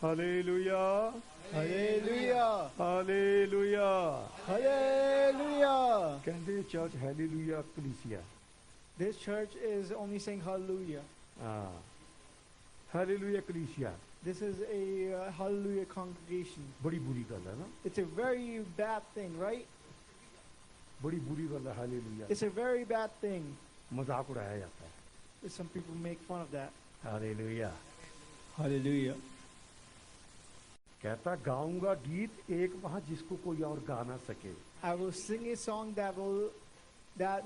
Hallelujah. Hallelujah. Hallelujah. Hallelujah. ਕਹਿੰਦੇ church hallelujah ਕਲੀਸਿਆ. This church is only saying hallelujah. Hallelujah ਕਲੀਸਿਆ. This is a hallelujah congregation. ਬੜੀ ਬੁਰੀ ਗੱਲ ਹੈ ਨਾ? It's a very bad thing, right? बड़ी बुरी गल है hallelujah. It's a very bad thing. मजाक उड़ाया जाता है. Some people make fun of that. Hallelujah. Hallelujah. कहता गाऊंगा गीत एक वहां जिसको कोई और गा ना सके. I will sing a song that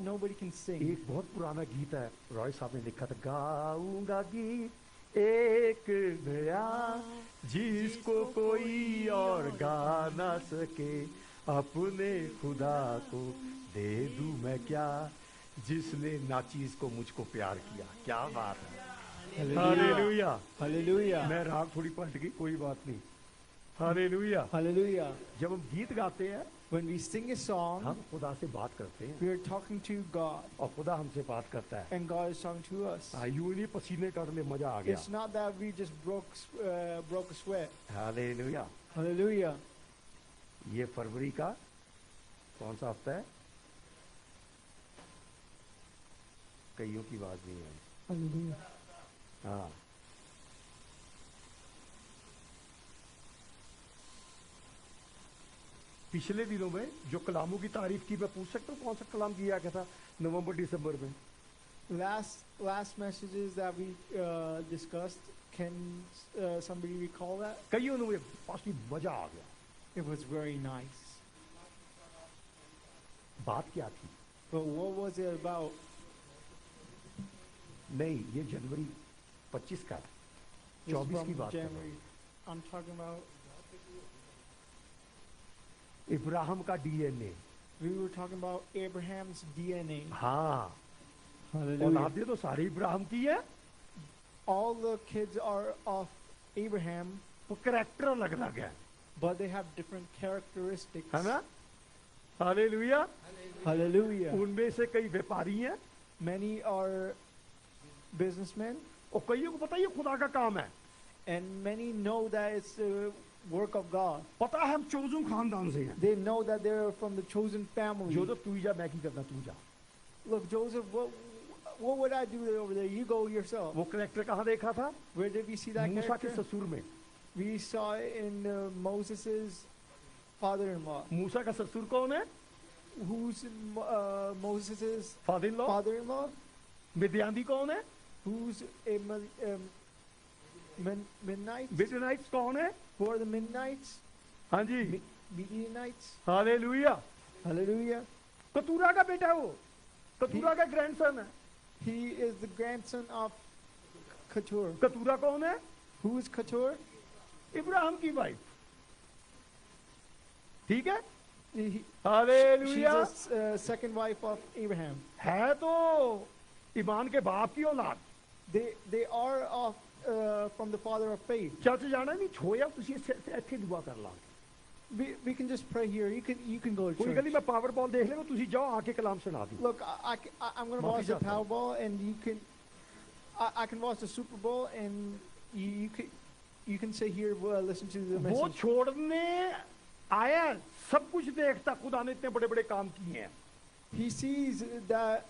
nobody can sing. एक बहुत पुराना गीत है, रॉय साहब ने लिखा था. गाऊंगा गीत एक नया जिसको कोई और गा ना सके. अपने खुदा को दे दूं मैं क्या जिसने नाचीज को मुझको प्यार किया. क्या बात है. हालेलुया. हालेलुया. मैं राग थोड़ी पलट गई, कोई बात नहीं. हालेलुया. हालेलुया. जब हम गीत गाते हैं, when we sing a song, हम खुदा से बात करते हैं. we are talking to God. और खुदा हमसे बात करता है. And God is talking to us. यूं नहीं पसीने कर ले मजा आ गया. It's not that we just broke a sweat. Hallelujah. Hallelujah. ये फरवरी का कौन सा हफ्ता है? कईयों की बात नहीं है. हालेलुया. हाँ. पिछले दिनों में जो कलामों की तारीफ की, मैं पूछ सकता हूँ कौन सा कलाम किया गया था नवंबर दिसंबर में? Last messages that we discussed, can somebody recall that? कईयों ने मुझे पॉजिटिव मजा आ गया. It was very nice. बात क्या थी? But what was it about? नहीं, ये जनवरी 25 का, 24 की बात है. I'm talking about इब्राहिम का DNA. We were talking about Abraham's DNA. हाँ. Hallelujah. औलादें तो सारी इब्राहिम की है. All the kids are of Abraham. वो कैरेक्टर अलग अलग है. But they have different characteristics. है ना? हालेलुया. Hallelujah. उनमें से कई व्यापारी हैं. Many are businessmen. और कईयों को पता है ये खुदा का काम है. And many know that it's the work of God. पता है हम चोजन खानदान से हैं. They know that they're from the chosen family. Joseph तू ही जा, मैं की करना, तू जा. Look, Joseph, what would I do over there? You go yourself. वो कैरेक्टर कहाँ देखा था? Where did we see that मूसा के character? ससुर में. We saw it in Moses' father-in-law. मूसा का ससुर कौन है? Who's Moses' father-in-law. father-in-law? मिद्यानी कौन है? Who's a Midianites? मिडियानिट्स कौन है? Who are the Midianites? हाँ जी. Midianites? हालेलुया. Hallelujah. कतूरा का बेटा वो. कतूरा का ग्रैंडसन है. He is the grandson of Keturah. Keturah कौन है? Who is Keturah? इब्राहिम की वाइफ. ठीक है? She's hallelujah. the second wife of Abraham. है तो ईमान के बाप की औलाद. They are of from the father of faith. Church जाना नहीं छोया, तुझे ऐसे दुआ कर ला. We can just pray here. You can go to कोई church. गली में पावर बॉल देख लेगा, तुझे जाओ आके कलाम सुना दी. Look, I'm going to watch the Powerball, and I can watch the Super Bowl, and you can sit here listen to the वो message. छोड़ने आया, सब कुछ देखता. खुदा ने इतने बड़े बड़े काम किए हैं. He sees that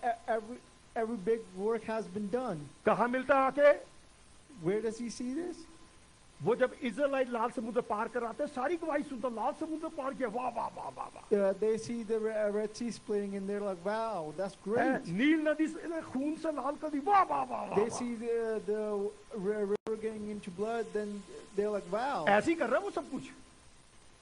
every big work has been done. कहाँ मिलता आके? Where does he see this? वो जब इज़राइल लाल समुद्र पार कराते सारी गवाही सुनता. लाल समुद्र पार किया, वाह वाह वाह वाह वाह. They see the Red Sea splitting, and they're like, "Wow, that's great." नील नदी से खून से लाल कर दी, वाह वाह वाह. They see the river getting into blood, then they're like, "Wow." ऐसे ही कर रहा है वो सब कुछ.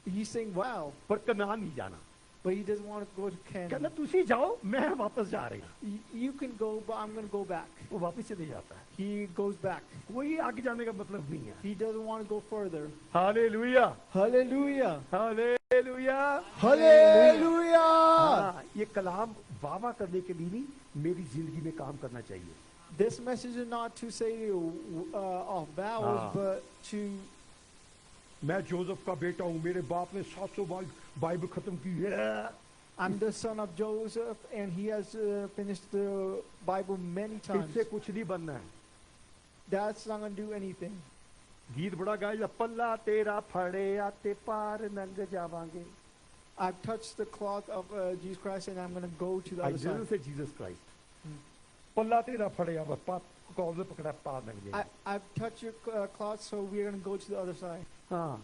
He's saying, "Wow," पर कनान नहीं जाना. but he doesn't want to go to कहना Canaan. तुसी जाओ, मैं वापस जा रही हूँ. You can go, but I'm going to go back. वो वापस चले जाता है. He goes back. कोई आगे जाने का मतलब नहीं है. He doesn't want to go further. Hallelujah. Hallelujah. Hallelujah. Hallelujah. हाँ, ये कलाम वावा करने के लिए नहीं, मेरी जिंदगी में काम करना चाहिए. This message is not to say off vowels, but to. मैं जोसेफ का बेटा हूँ, मेरे बाप ने 700 बाइबल खत्म की है. I'm the son of Joseph, and he has finished the Bible many times. इससे कुछ नहीं बनना है. That's not going to do anything. गीत बड़ा गाया, पल्ला तेरा फड़े आते पार नंग जावांगे. I've touched the cloth of Jesus Christ and I'm going to go to the I other side. didn't say Jesus Christ. Hmm. पल्ला तेरा फड़े अब पाप कौन से पकड़ा पार नंग जाएंगे. I've touched your cloth, so we're going to go to the other side. हाँ,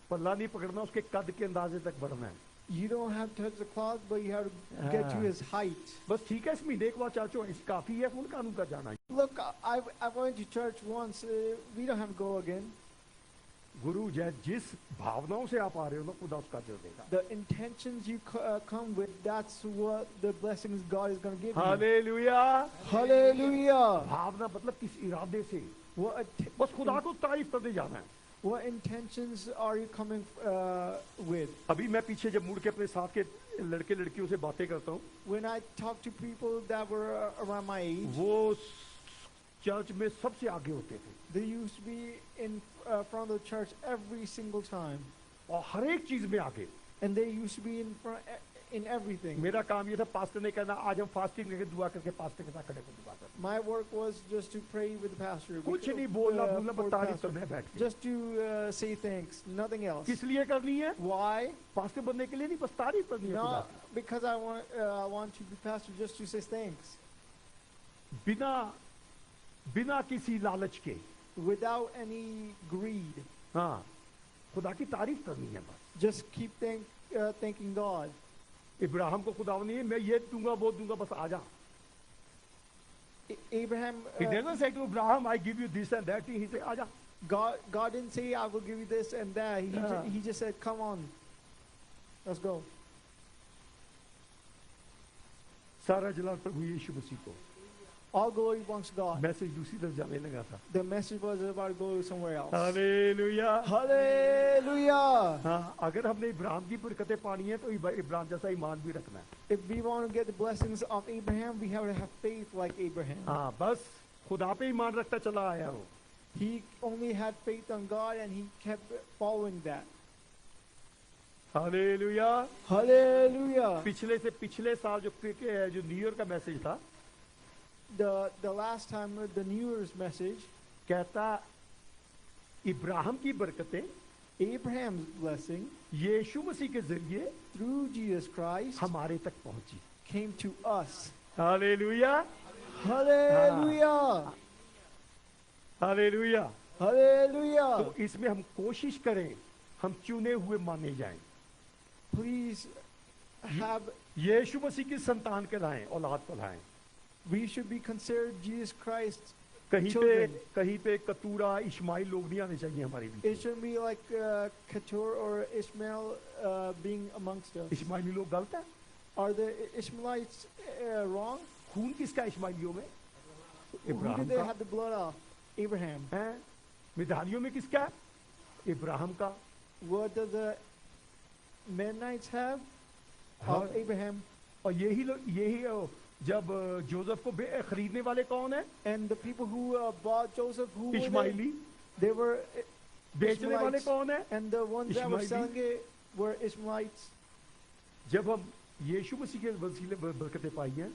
पल्ला नहीं पकड़ना, उसके कद के अंदाजे तक बढ़ना है. You don't have to touch the cloth, but you have to get to his height. बस ठीक है, इस महीने एक बार चाचो इस काफी है कौन कानून का जाना. Look, I went to church once. We don't have to go again. गुरु जिस भावनाओं से आप आ रहे हो ना, खुदा उसका जो देगा. The intentions you come with, that's what the blessings God is going to give you. Hallelujah. Hallelujah. भावना मतलब किस इरादे से, What बस खुदा को तारीफ करते जाना है. what intentions are you coming with? अभी मैं पीछे जब मुड़ के अपने साथ के लड़के लड़कियों से बातें करता हूँ, When I talk to people that were around my age, वो चर्च में सबसे आगे होते थे they used to be in front of the church every single time, और हर एक चीज में आगे. and they used to be in front in everything. मेरा काम ये था, पास्टर ने कहना आज हम फास्टिंग करके दुआ करके पास्टर के साथ खड़े होकर दुआ करते. My work was just to pray with the pastor. कुछ नहीं बोलना बोलना, for बस the तारीफ pastor. करना है बैठ के. Just to say thanks, nothing else. किस लिए करनी है? Why? पास्टर बनने के लिए नहीं, बस तारीफ करनी है खुदा Not की. because I want to be pastor, just to say thanks, बिना किसी लालच के. without any greed. हाँ, खुदा की तारीफ करनी है बस. Just keep thanking God. Ibrahim को खुदा नहीं है मैं ये दूंगा वो दूंगा, बस आजा. Abraham, He didn't say to Abraham, I give you this and that. He said, आजा. God didn't say I will give you this and that. Yeah. He just said, come on, let's go. सारा जलाल प्रभु यीशु मसीह को. All glory belongs to God. Message दूसरी तरफ जाने लगा था. The message was about to go somewhere else. Hallelujah. Hallelujah. हाँ, अगर हमने इब्राहिम की बरकतें पानी है तो इब्राहिम जैसा ईमान भी रखना है. If we want to get the blessings of Abraham, we have to have faith like Abraham. हाँ, बस खुदा पे ईमान रखता चला आया हो. He only had faith on God and he kept following that. Hallelujah. Hallelujah. पिछले साल जो न्यू ईयर का मैसेज था, The last time the New Year's message, कहता इब्राहिम की बरकतें Abraham's blessing यीशु मसीह के जरिए through Jesus Christ हमारे तक पहुंची. came to us. Hallelujah. Hallelujah. Hallelujah. Hallelujah. तो इसमें हम कोशिश करें हम चुने हुए माने जाएं. Please have, यीशु मसीह की संतान कहलाएं, औलाद कहलाएं. we should be considered Jesus Christ's कहीं children. पे कतूरा इश्माइल लोग नहीं आने चाहिए हमारे It beach. shouldn't be like Keturah or Ishmael being amongst us. इश्माइली लोग गलत है. Are the Ishmaelites wrong? खून किसका इश्माइलियों में? Who did इब्राहिम they का have the blood of? Abraham. है. मिधानियों में किसका? इब्राहिम का. What do the Mennonites have? हाँ. Of Abraham. और यही जब जोसेफ को खरीदने वाले कौन है? And the people who bought Joseph, who were they? इश्माइली. They were बेचने वाले Ishmaelites. कौन है? And the ones that were Ishmaeli. selling it were Ishmaelites. जब हम यीशु मसीह के वसीले बरकतें पाई हैं,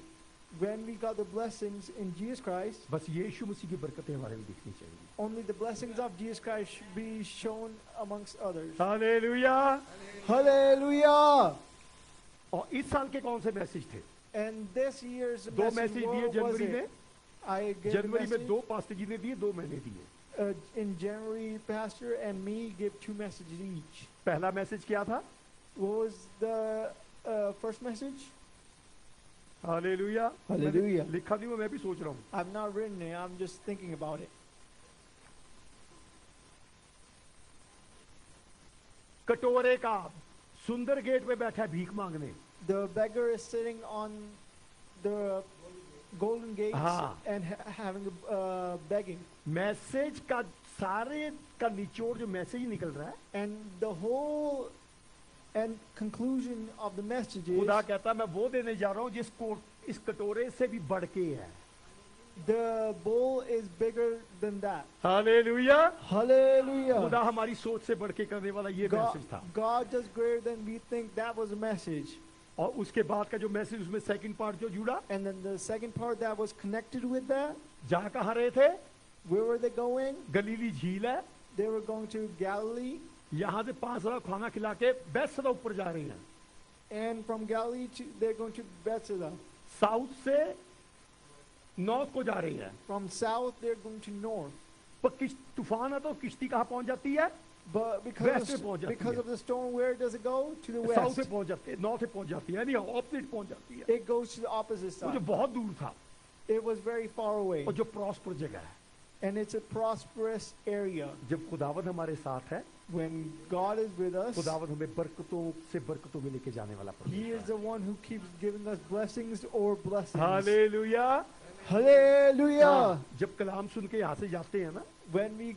When we got the blessings in Jesus Christ, बस यीशु मसीह की बरकतें हमारे में दिखनी चाहिए. only the blessings of Jesus Christ should be shown amongst others. Hallelujah. Hallelujah! और इस साल के कौन से मैसेज थे? And this year's दो message, मैसेज दिए what was जनवरी में. it? I gave the जनवरी में message. 2 पास्टर जी ने दिए, 2 मैंने दिए. In January, Pastor and me give 2 messages each. पहला मैसेज क्या था? What was the first message? Hallelujah. Hallelujah. मैंने लिखा नहीं हुआ, मैं भी सोच रहा हूँ. I've not written it. I'm just thinking about it. कटोरे का सुंदर गेट पे बैठा है भीख मांगने. The beggar is sitting on the golden gates हाँ. and having begging. मैसेज का सारे का निचोड़ जो मैसेज निकल रहा है, And the whole and conclusion of the message is खुदा कहता मैं वो देने जा रहा हूँ जिसको इस कटोरे से भी बढ़ के है. the bowl is bigger than that. Hallelujah. Hallelujah. खुदा हमारी सोच से बढ़ के करने वाला ये मैसेज था. God does greater than we think. That was a message. और उसके बाद का जो मैसेज उसमें सेकंड पार्ट जो जुड़ा, And then the second part that was connected with that, जहाँ कहाँ रहे थे? where were they going? गलीली झील है. They were going to Galilee, यहाँ से 5 साल खाना खिला के बैतसैदा ऊपर जा रही हैं, and from Galilee they're going to Bethsaida. South से नॉर्थ को जा रही हैं। From south they're going to north. पर तूफान है तो किश्ती कहाँ पहुंच जाती है? But West में पहुंच जाती because है। of the storm, where does it go? To the south से west. पहुंच जाती है, नॉर्थ से पहुंच जाती है, नहीं ऑपोजिट पहुंच जाती है। It goes to the opposite वो जो side. बहुत दूर था It was very far away, और जो प्रॉस्पर जगह है, and it's a prosperous area. जब खुदावंद हमारे साथ है, When God is with us, खुदावंद हमें बरकतों से बरकतों में लेके जाने वाला He is परमेश्वर the one who keeps giving us blessings or है। blessings. हालेलुया। Hallelujah! हाँ, जब कलाम सुन के यहाँ से जाते हैं ना, When we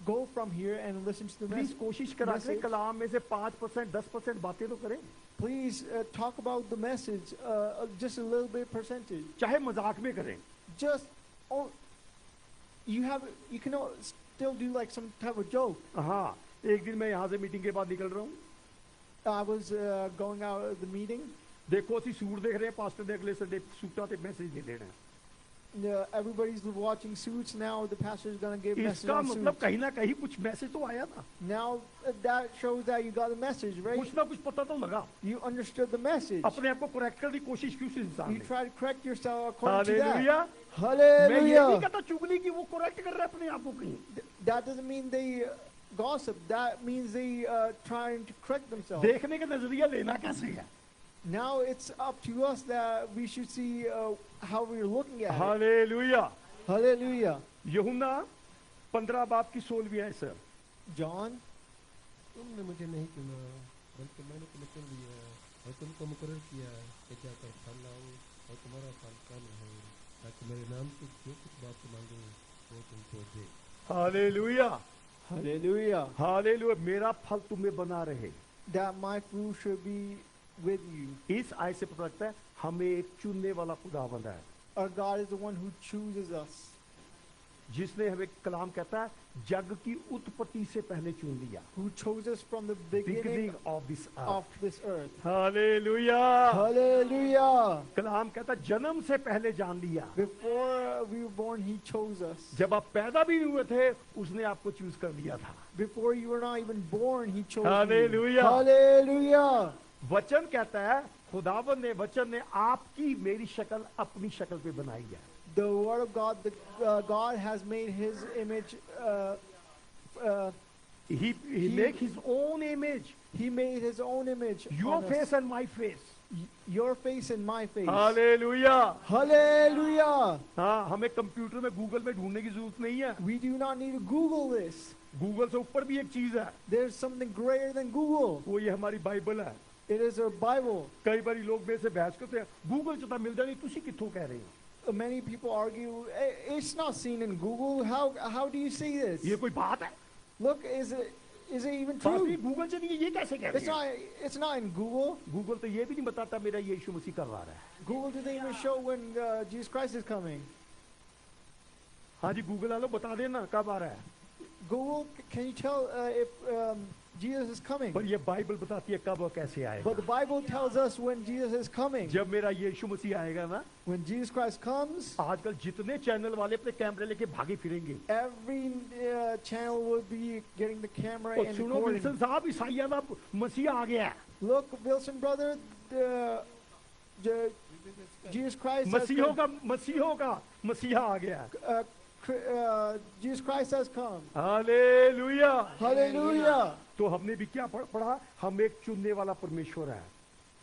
go from here and listen to the please message, कोशिश करा करें message. कलाम में से 5% 10% बातें तो करें, please talk about the message, just a little bit percentage. चाहे मजाक में करें। Just, oh, you can still do like some type of joke. हाँ, एक दिन मैं यहाँ से मीटिंग के बाद निकल रहा हूँ, I was going out of the meeting. देखो ਅਸੀਂ सूट देख रहे हैं, पास्टर ने अगले संडे सूटा ते मैसेज दे देना है। Everybody's watching Suits now. The pastor is going to give message इसका on मतलब Suits. कहीं ना कहीं कुछ मैसेज तो आया था, Now that shows that you got a message, right? कुछ ना कुछ पता तो लगा। You understood the message. अपने आप को करेक्ट करने की कोशिश की उस इंसान You ने। try to correct yourself according to that. Hallelujah. मैं ये नहीं Hallelujah! कहता चुगली की, वो करेक्ट कर रहे हैं अपने आप को कहीं। That doesn't mean they gossip. That means they trying to correct themselves. देखने का नजरिया लेना कैसे है? Now it's up to us that we should see how we're looking at it. Hallelujah. Hallelujah. यूहन्ना 15 बाब की 16वीं आयत से। John, तुमने मुझे नहीं चुना, बल्कि मैंने तुम्हें चुन लिया और तुमको मुकर्रर किया कि जाकर फल लाओ और तुम्हारा फल कायम रहे, ताकि मेरे नाम से जो कुछ बात मांगो वो तुमको दे। हालेलुया। hallelujah. हालेलुया। मेरा फल तुम्हें बना रहे। That my fruit should be with you. इस आयत से पता लगता है हमें एक चुनने वाला खुदावंद है, Our God is the one who chooses us. जिसने हमें कलाम कहता है जग की उत्पत्ति से पहले चुन लिया। Who chose us from the beginning beginning of this of this earth. Hallelujah. Hallelujah. कलाम कहता है जन्म से पहले जान लिया। Before we were born, He chose us. जब आप पैदा भी हुए थे उसने आपको चूज कर लिया था। Before you were not even born, He chose you. Hallelujah. Hallelujah. वचन कहता है खुदावंद ने, वचन ने आपकी मेरी शक्ल अपनी शक्ल पे बनाई है। The Word of God, God has made His image. He make his own image, He made His own image. your on us. face and my face. Your face and my face. Hallelujah. Hallelujah. हाँ, हमें computer में Google में ढूंढने की जरूरत नहीं है। We do not need to Google this. Google से ऊपर भी एक चीज है, There's something greater than Google. वो ये हमारी बाइबल है। It is our Bible. कई बार लोग मेरे से बहस करते हैं, गूगल से तो मिल जाए, तुसी कित्थों कह रहे हो? Many people argue, it's not seen in Google. How do you see this? ये कोई बात है? Look, is it even बात true? नहीं, गूगल से नहीं, ये कैसे कह It's रहे हैं? it's not in Google. Google तो ये भी नहीं बताता मेरा यीशु मसीह कर रहा है। Google didn't even show when Jesus Christ is coming. हाँ जी, गूगल वालों बता देना कब आ रहा है। Google, can you tell if Jesus is coming? पर ये बाइबल बताती है कब और कैसे आएगा। But the Bible tells us when Jesus is coming. जब मेरा यीशु मसीह आएगा ना, When Jesus Christ comes, आजकल जितने चैनल वाले अपने कैमरे लेके भागे फिरेंगे। every channel will be getting the camera और and सुनो recording. विल्सन साहब, ईसाइया का मसीह आ गया है। Look, Wilson brother, Jesus Christ has मसीहों का मसीहा आ गया है। Jesus Christ has come. Hallelujah. Hallelujah. तो हमने भी क्या पढ़ा? हम एक चुनने वाला परमेश्वर है।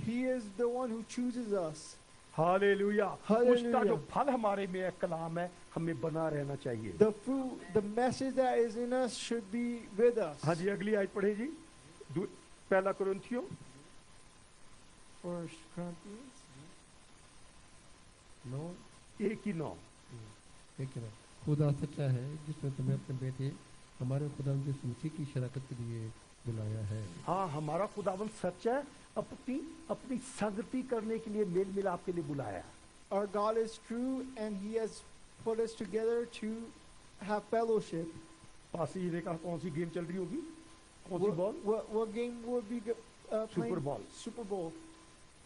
He is the one who chooses us. Hallelujah. Hallelujah. उसका जो फल हमारे में है, कलाम है, हमें बना रहना चाहिए। The fruit, the message that is in us should be with us. हाँ जी, अगली आयत पढ़े जी। पहला कुरिन्थियों 1 Corinthians 9 1 की 9। एक ना, खुदा सच्चा है जिसने तुम्हें अपने बेटे हमारे खुदा यीशु मसीह की शराकत के लिए बुलाया है। हाँ, हमारा खुदावन सच है, अपनी संगति करने के लिए, मेल मिलाप के लिए बुलाया है। Our God is true and He has put us together to have fellowship. Pasi ने कहा कौन सी गेम चल रही होगी? कौन सी ball? What game would be playing? Super Bowl. Super Bowl.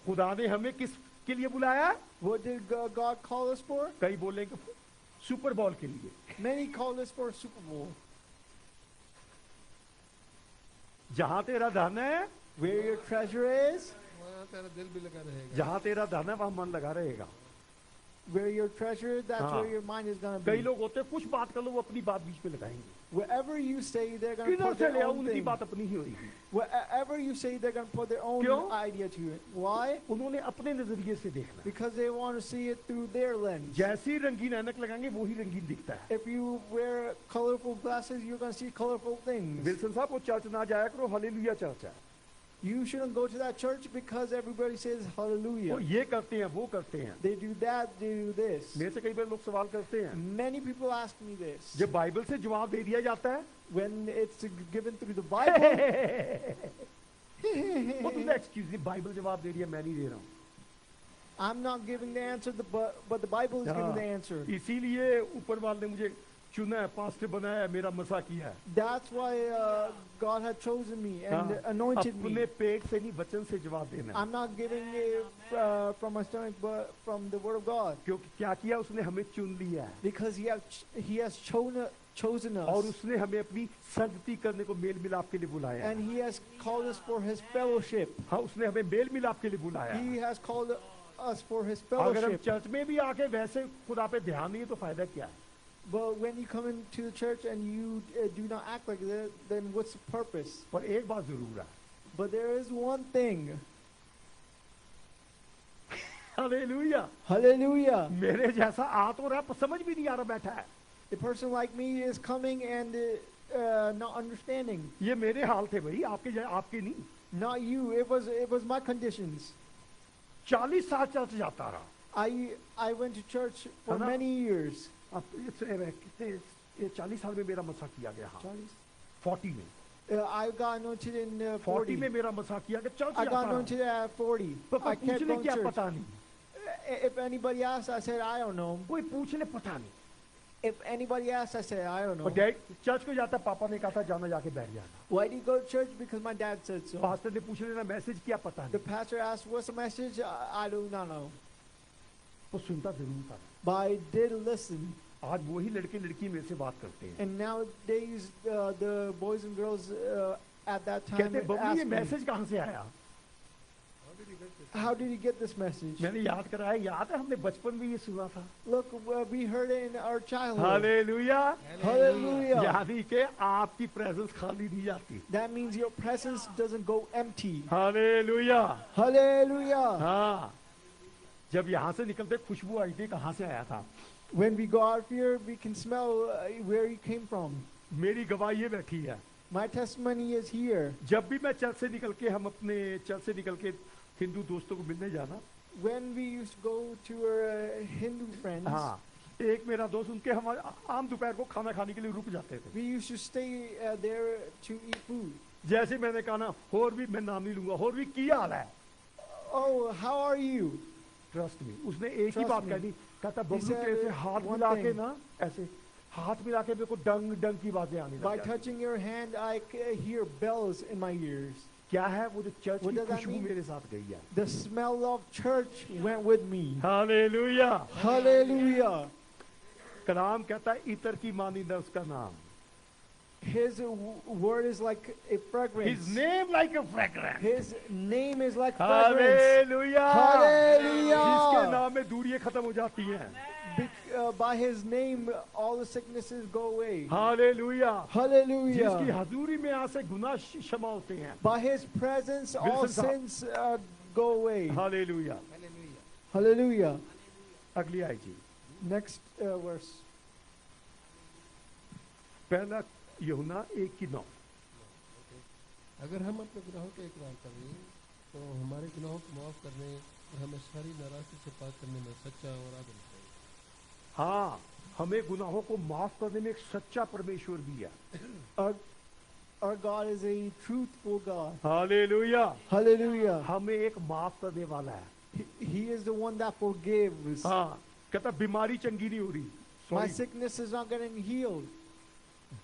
खुदा ने हमें किस के लिए बुलाया? What did God call us for? कई बोलेंगे सुपर बॉल के लिए। Many called us for Super Bowl. जहां तेरा धन है, where your treasure is, वहाँ तेरा दिल भी लगा रहेगा. जहां तेरा धन है वहां मन लगा रहेगा. where your treasure, that's हाँ. where your mind is going to कई be. लोग होते हैं कुछ बात कर लो वो अपनी बात बीच में लगाएंगे. Wherever you say, they're going to किधर put से their ले आओ, own उनकी thing. बात अपनी ही होगी. Wherever you say, they're going to put their own क्यों? idea to it. Why? उन्होंने अपने नजरिए से देखना. Because they want to see it through their lens. जैसी रंगीन ऐनक लगाएंगे वो ही रंगीन दिखता है. If you wear colorful glasses, you're going to see colorful things. Wilson साहब वो चर्च ना जाया करो, हालेलुया चर्च है. You shouldn't go to that church because everybody says वो hallelujah. ये करते हैं, वो करते हैं. They do that, they do this. मेरे से कई बार लोग सवाल करते हैं, Many people ask me this. जब बाइबल से जवाब दे दिया जाता है, When it's given through the Bible, वो तुमने एक्सक्यूज नहीं, बाइबल जवाब दे रही है, मैं नहीं दे रहा हूँ. I'm not giving the answer, but the Bible is giving the answer. इसीलिए ऊपर वाले ने मुझे चुना है, पास्टर बनाया है, मेरा मसा किया है. That's why God had chosen me and हाँ, anointed अपने me. पेट से नहीं वचन से जवाब देना है. I'm not giving it from my stomach, but from the Word of God. क्योंकि क्या किया, उसने हमें चुन लिया है Because He has chosen और us. उसने हमें अपनी संगति करने को, मेल मिलाप के लिए बुलाया है. And He has called us for His fellowship. हाँ, उसने हमें मेल मिलाप के लिए बुलाया है. He has called us for His अगर हम fellowship. चर्च में भी आके वैसे खुदा पे ध्यान नहीं है तो फायदा क्या है? But when you come into the church and you do not act like that, then what's the purpose? पर एक बात जरूर है, But there is one thing. Hallelujah. Hallelujah. मेरे जैसा आ तो रहा है, पर समझ भी नहीं आ रहा, बैठा है. A person like me is coming and not understanding. ये मेरे हाल थे भाई, आपके नहीं. Not you. It was my conditions. 40 साल चर्च जाता रहा. I went to church for है ना? many years. अब कितने 40 साल में मेरा मसा किया गया. हाँ, 40 में I got anointed in 40 में 40. मेरा मसा किया गया. चर्च I जाता got रहा. anointed at 40. तो I कोई kept पूछने going क्या to church. पता नहीं, If anybody asked, I said, I don't know. कोई पूछने पता नहीं. If anybody asked, I said, I don't know. और डैड चर्च को जाता, पापा ने कहा था जाना, जाके बैठ जाना. Why do you go to church? Because my dad said so. Pastor ने पूछ लेना मैसेज क्या पता The नहीं, pastor asked, what's the message? I do not know. वो सुनता जरूर था. But I did listen. आज वही लड़के लड़की मेरे से बात करते हैं, And nowadays, the boys and girls at that time कहते बबलू ये ask me, मैसेज कहाँ से आया? how did you get this message? मैंने याद कराया, याद है हमने बचपन में ये सुना था. Look, we heard it in our childhood. Hallelujah. Hallelujah. यानी कि आपकी प्रेजेंस खाली नहीं जाती. That means your presence doesn't go empty. Hallelujah. Hallelujah. हाँ, जब यहाँ से निकलते खुशबू आई थी, कहाँ से आया था? When we go out of here, we can smell where you came from. मेरी गवाही ये बैठी है. My testimony is here. जब भी मैं चर्च से निकल के, हम अपने चर्च से निकल के हिंदू दोस्तों को मिलने जाना, When we used to go to our Hindu friends, हाँ, एक मेरा दोस्त, उनके हमारे आम दोपहर को खाना खाने के लिए रुक जाते थे. we used to stay there to eat food. जैसे मैंने कहा ना, और भी मैं नाम नहीं लूंगा, और भी क्या हाल है? Oh, how are you? Trust me. उसने एक ही Trust बात me. कह दी, कहता He बबलू said कैसे हाथ one मिला के thing. ना, ऐसे हाथ मिला के मेरे को डंग डंग की बातें आने By लग जाती. touching your hand, I hear bells in my ears. क्या है वो जो चर्च What की does that खुशबू mean? मेरे साथ गई है. The smell of church went with me. Hallelujah. Hallelujah. कलाम कहता है इतर की मानिंदा उसका नाम. His word is like a fragrance. His name like a fragrance. His name is like fragrance. Hallelujah. Hallelujah. जिसके नाम में दूरियां खत्म हो जाती हैं. By His name, all the sicknesses go away. Hallelujah. जिसकी Hallelujah. हजूरी में यहाँ से गुनाह क्षमा होते हैं. By His presence, all Wilson साहब. sins go away. Hallelujah. Hallelujah. अगली आई जी. Next verse. पहला यूहन्ना 1:9. अगर हम अपने गुनाहों का इकरार करें तो हमारे गुनाहों को माफ करने और हमें सारी नाराजगी से पाक करने में सच्चा और आदम है. हाँ, हमें गुनाहों को माफ करने में एक सच्चा परमेश्वर भी है. Our God is a truthful God. Hallelujah. Hallelujah. हमें एक माफ करने वाला है. He is the one that forgives. हाँ, कहता बीमारी चंगी नहीं हो रही. My Sorry. sickness is not getting healed.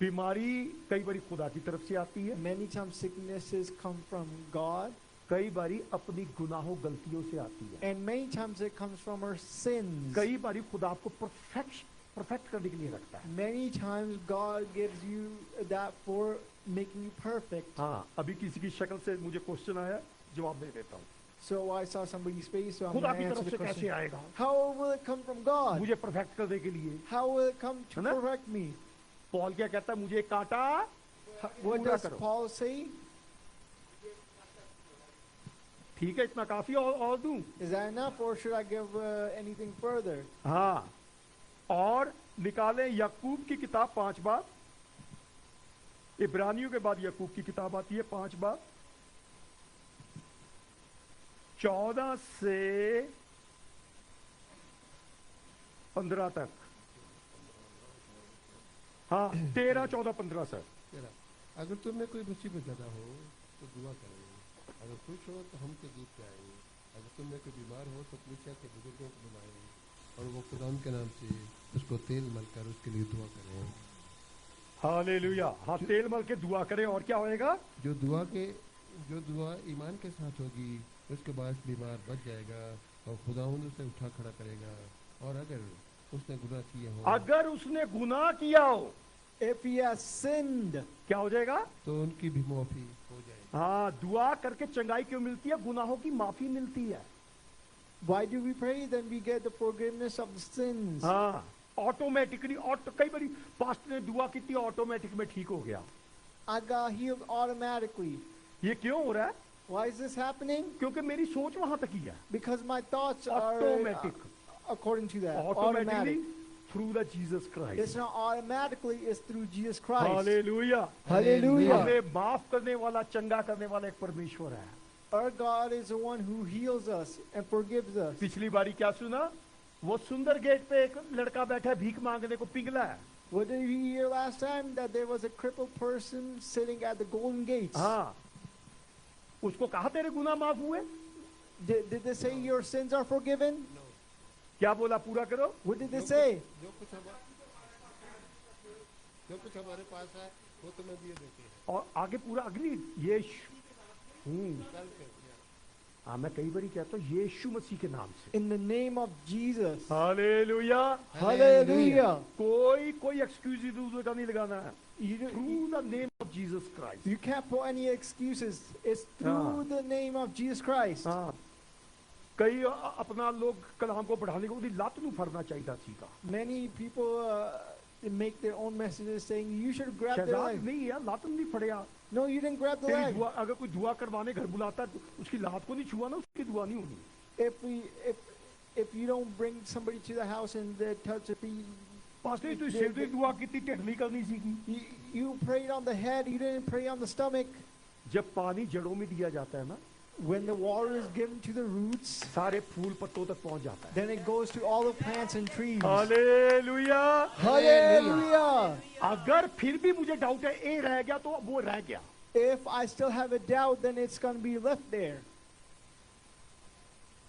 बीमारी कई बारी खुदा की तरफ से आती है, Many times sicknesses come from God, कई बारी अपनी गुनाहों गलतियों से आती है. and many times it comes from our sins. कई बारी खुदा आपको परफेक्ट करने के लिए रखता है। Many times God gives you that for making you perfect. हाँ, अभी किसी की शक्ल से मुझे क्वेश्चन आया, जवाब दे देता हूँ। So I saw somebody's face, so I'm खुदा going की to answer तरफ the से कैसे question. आएगा? How will it come from God? मुझे परफेक्ट करने के लिए। How will it come to है ना? correct me? पॉल क्या कहता है? मुझे काटा What पूरा does करो। Paul say? ठीक है, इतना काफी, और दूं? Is that enough, or should I give anything further? हाँ, और निकालें याकूब की किताब 5 बार। इब्रानियों के बाद याकूब की किताब आती है 5 बार, 14 से 15 तक। हाँ, 13, 14, 15 से। तेरा अगर तुम में कोई मुसीबत ज़्यादा हो तो दुआ करें, अगर खुश हो तो हमसे गीत गाएं, अगर तुम में कोई बीमार हो तो कलीसिया के बुजुर्गों को बुलाएं और वो खुदा के नाम से उसको तेल मलकर उसके लिए दुआ करें। हालेलुया। हाँ, तेल मल के दुआ करें, और क्या होएगा? जो दुआ ईमान के साथ होगी उसके बाद बीमार बच जाएगा और खुदा उसे उठा खड़ा करेगा। और अगर उसने गुनाह किए हो, अगर उसने गुनाह किया हो, If he has sinned, क्या हो जाएगा? तो उनकी भी माफी हो जाएगी। हाँ, दुआ करके चंगाई क्यों मिलती है? गुनाहों की माफी मिलती है। why do we pray? Then we get the forgiveness of the sins. हाँ, ऑटोमेटिकली। कई बारी पास्ट ने दुआ की थी, ऑटोमेटिक में ठीक हो गया। I got healed automatically. ये क्यों हो रहा है? Why is this happening? क्योंकि मेरी सोच वहां तक ही है। Because my thoughts are automatic, according to that. Automatically Automatic. Through the Jesus It's Christ. not automatically, it's through Jesus Christ. Hallelujah. Hallelujah. हमें माफ करने वाला, चंगा करने वाला एक परमेश्वर है। Our God is the one who heals us and forgives us. पिछली बारी क्या सुना? वो सुंदर गेट पे एक लड़का बैठा है, भीख मांगने को, पिघला है। What did we hear last time? That there was a crippled person sitting at the golden gates. हाँ, उसको कहा तेरे गुनाह माफ हुए? Did they say your sins are forgiven? क्या बोला? पूरा करो। What did they say? जो कुछ हमारे पास है वो तुम्हें दिए देते हैं। और आगे पूरा अग्नि हाँ, मैं कई बारी कहता हूँ यीशु मसीह के नाम से। In the name of Jesus. Hallelujah. Hallelujah. कोई एक्सक्यूज दूसरे का नहीं लगाना है। You, through the name of Jesus Christ. you can't put any excuses. It's through the name of Jesus Christ. हाँ, कई अपना लोग कलाम को बढ़ाने को लात नू फड़ना चाहिए सीखा। Many people make their own messages saying you should grab their Shahzad leg. नहीं यार, लात नहीं फड़ेया। No, you didn't grab the तेरी leg. दुआ, अगर कोई दुआ करवाने घर बुलाता है तो उसकी लात को नहीं छुआ ना, उसकी दुआ नहीं होनी। If you don't bring somebody to the house and they touch the feet, pastor तू सिर की दुआ की ढिड नहीं करनी सीखी। you prayed on the head, you didn't pray on the stomach. जब पानी जड़ों में दिया जाता है ना, When the water is given to the roots, सारे फूल पत्तों तक पहुंच जाता है। then it goes to all the plants and trees. Hallelujah. Hallelujah. अगर फिर भी मुझे डाउट है ए रह गया तो वो रह गया। If I still have a doubt, then it's going to be left there.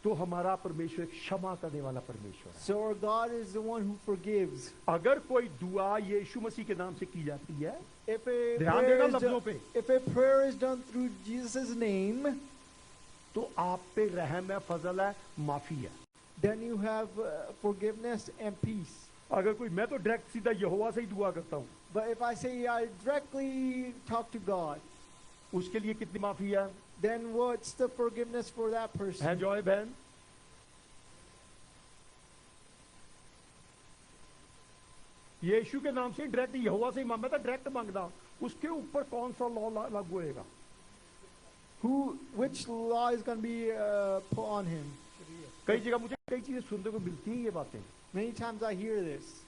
तो हमारा परमेश्वर एक क्षमा करने वाला परमेश्वर है। So our God is the one who forgives. अगर कोई दुआ यीशु मसीह के नाम से की जाती है, If a ध्यान prayer देना is लफ्जों done, पे, if a prayer is done through Jesus' name, तो आप पे रहम है, फजल है, माफी है। then you have forgiveness and peace. अगर कोई, मैं तो डायरेक्ट सीधा यहोवा से ही दुआ करता हूँ, But if I say I directly talk to God, उसके लिए कितनी माफी है? then what's the forgiveness for that है person? जॉय बहन? यीशु के नाम से डायरेक्ट यहोवा से ही मैं तो डायरेक्ट मांगता, उसके ऊपर कौन सा लॉ लागू होएगा? Which law is going to be put on him? कई जगह मुझे कई चीजें सुनने को मिलती हैं ये बातें। Many times I hear this.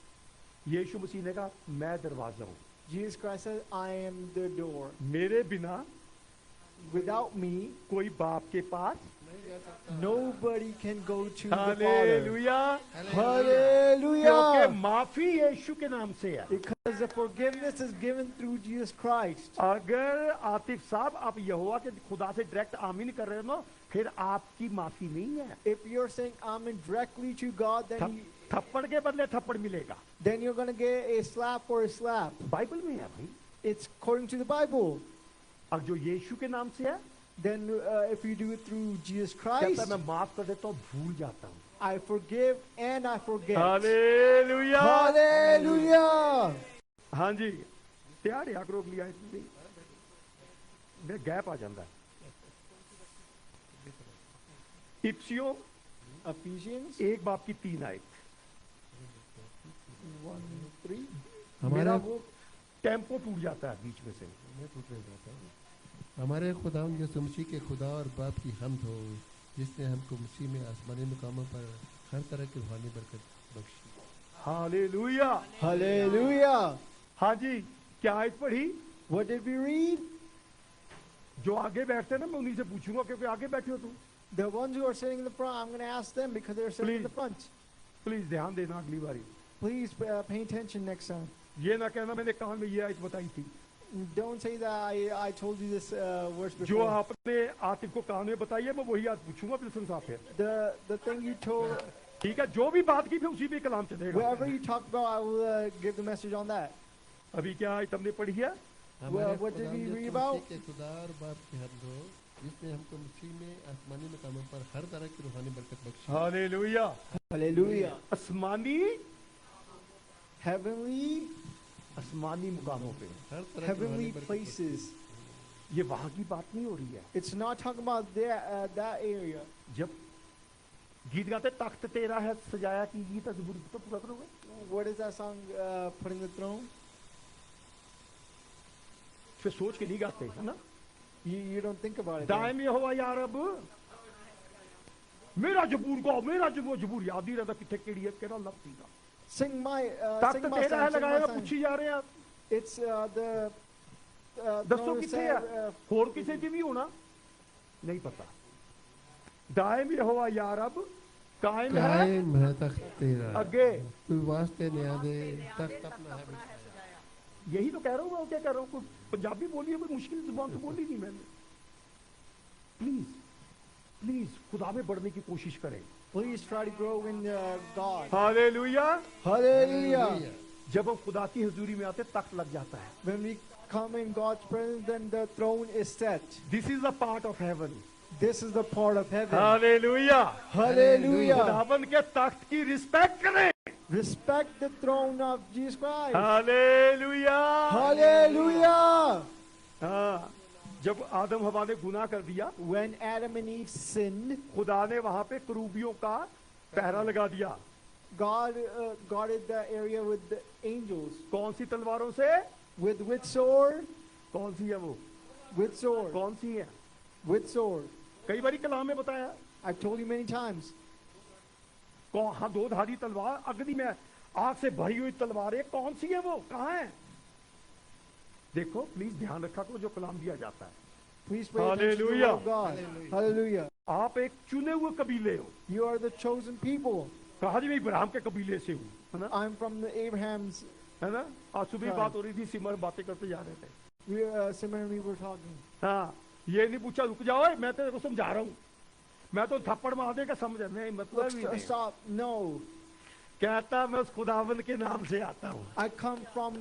यीशु मसीह ने कहा मैं दरवाजा हूँ, Jesus Christ says, I am the door. मेरे बिना Without me, कोई बाप के पास। nobody can go to the Father. Hallelujah. Hallelujah. क्योंकि माफी यीशु के नाम से है। Because the forgiveness is given through Jesus Christ. अगर आतिफ साहब आप यहोवा के खुदा से डायरेक्ट आमीन कर रहे हो ना, फिर आपकी माफी नहीं है। If you're saying amen directly to God, then थप्पड़ के बदले थप्पड़ मिलेगा। then you're going to get a slap for a slap. Bible में है भाई। It's according to the Bible. अब जो यीशु के नाम से है, Then if you do it through Jesus कहता Christ, है मैं माफ कर देता हूँ, भूल जाता हूँ। I forgive and I forget. Hallelujah. हाँ जी त्यार या करो अगली आयत में मेरा गैप आ जाता है। इफ्सियों Ephesians एक बाप की 3 आयत 1:3. मेरा वो टेम्पो टूट जाता है बीच में से। मैं पूछना चाहता हूँ, हमारे खुदा यीशु मसीह के खुदा और बाप की हमद हो जिसने हमको मसीह में आसमानी मुकामों पर हर तरह की रूहानी बरकत बख्शी। हालेलुया। Hallelujah. हाँ जी क्या आयत पढ़ी? What did we read? जो आगे बैठते हैं ना मैं उन्हीं से पूछूंगा क्योंकि आगे बैठे हो तुम। The ones who are sitting in the front, I'm going to ask them because they're sitting in the front. Please ध्यान देना अगली बारी। Please pay attention next time. ये ना कहना मैंने कान में ये आयत बताई थी। Don't say that I told you this verse जो before. आपने आतिफ को कान में बताई है मैं वही आज पूछूंगा फिर साहब है। The thing you told, ठीक है जो भी बात की फिर उसी पे कलाम चलेगा। whatever you talked about, I will give the message on that. अभी क्या आयत हमने पढ़ी है? हमारे what did खुदा we read यीशु about? मसीह के खुदा और बाप की हमद हो जिसने हमको मसीह में आसमानी मुकामों पर हर तरह की रूहानी बरकत बख्शी। हालेलुया। Hallelujah. आसमानी Heavenly, आसमानी मुकामों पे हर तरह की heavenly रूहानी बरकत बख्शी। places. ये वहां की बात नहीं हो रही है। It's not talking about that area. जब गीत गाते तख्त तेरा है सजाया की गीत अजबूर तो पूरा करोगे। What is that song? Putting the throne. फिर सोच के नहीं गाते है ना। You don't think about it. दायम ये हुआ यार अब मेरा जबूर गाओ मेरा जबूर याद ही रहता किथे केड़ी है केड़ा लगती का। Sing my Takht sing my तेरा है song. Sing लगाया my song. पूछी जा रहे हैं। It's the दसो throne किथे said, है होर किसे ची भी होना नहीं पता। दायम ये हुआ यार अब कायम है कायम है तख्त तेरा आगे। तू वास्ते न्यादे तख्त अपना है बिछाया। यही तो कह रहा हूँ मैं क्या कह रहा हूँ कोई पंजाबी बोली है कोई मुश्किल जुबान तो बोली नहीं मैंने। प्लीज प्लीज खुदा में बढ़ने की कोशिश करें। please try to grow in God. Hallelujah. Hallelujah. जब हम खुदा की हुजूरी में आते तख्त लग जाता है। When we come in God's presence, then the throne is set. This is the part of haven. This is the part of heaven. Hallelujah. Hallelujah. खुदावन के तख्त की रिस्पेक्ट करें। Respect the throne of Jesus Christ. Hallelujah. Hallelujah. हाँ जब आदम हवा ने गुनाह कर दिया When Adam and Eve sinned, खुदा ने वहां पे करूबियों का पहरा लगा दिया। God guarded the area with the angels. कौन सी तलवारों से? With sword? कौन सी है वो? With sword. कौन सी है? With sword. कई बारी कलाम में बताया। I've told you many times. कौन हाँ दो धारी तलवार अग्नि में आग से भरी हुई तलवार है कौन सी है वो कहाँ है? देखो प्लीज ध्यान रखा करो जो कलाम दिया जाता है। Please pray attention to the word of God. Hallelujah. आप एक चुने हुए कबीले हो। You are the chosen people. कहा जी मैं इब्राहिम के कबीले से हूँ है ना। I'm from the Abraham's. है ना आज सुबह हाँ। बात हो रही थी सिमर बातें करते जा रहे थे। Simran, we were talking. हाँ ये नहीं पूछा रुक जाओ मैं तेरे को समझा रहा हूँ। मैं तो थप्पड़ मार देगा समझ नहीं मतलब ही नहीं। Stop. No. कहता मैं उस खुदावन के नाम से आता हूँ। I come from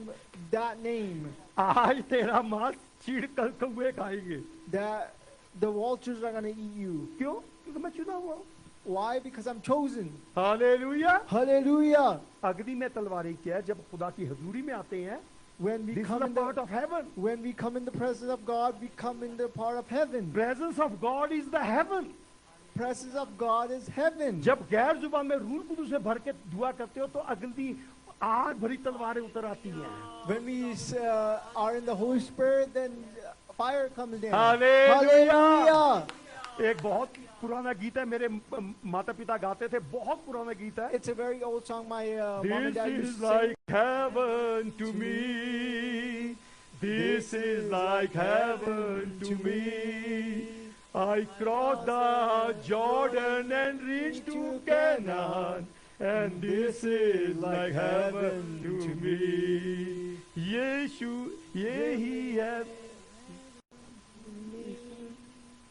that name. आज तेरा मांस चीड़ कल कौवे खाएंगे। That the vultures are going to eat you. क्यों? क्योंकि मैं चुना हुआ हूँ। Why? Because I'm chosen. Hallelujah. Hallelujah. अग्नि में तलवारें क्या है जब खुदा की हजूरी में आते हैं। When we This is come the in part the of heaven. when we come in the presence of God, we come in the part of heaven. Presence of God is the heaven. Presence of God is heaven. जब गैर जुबान में रूह कुदूस से भर के दुआ करते हो तो अग्नि आग भरी तलवारें उतर आती हैं। When we are in the Holy Spirit, then fire comes down. Hallelujah. Hallelujah. एक बहुत पुराना गीत है मेरे माता पिता गाते थे बहुत पुराना गीत है। It's a very old song my mom and This dad used is to sing. like heaven to me. This is like heaven to me. I crossed the Jordan and reached to Canaan, and this is like heaven to me. यीशु यही है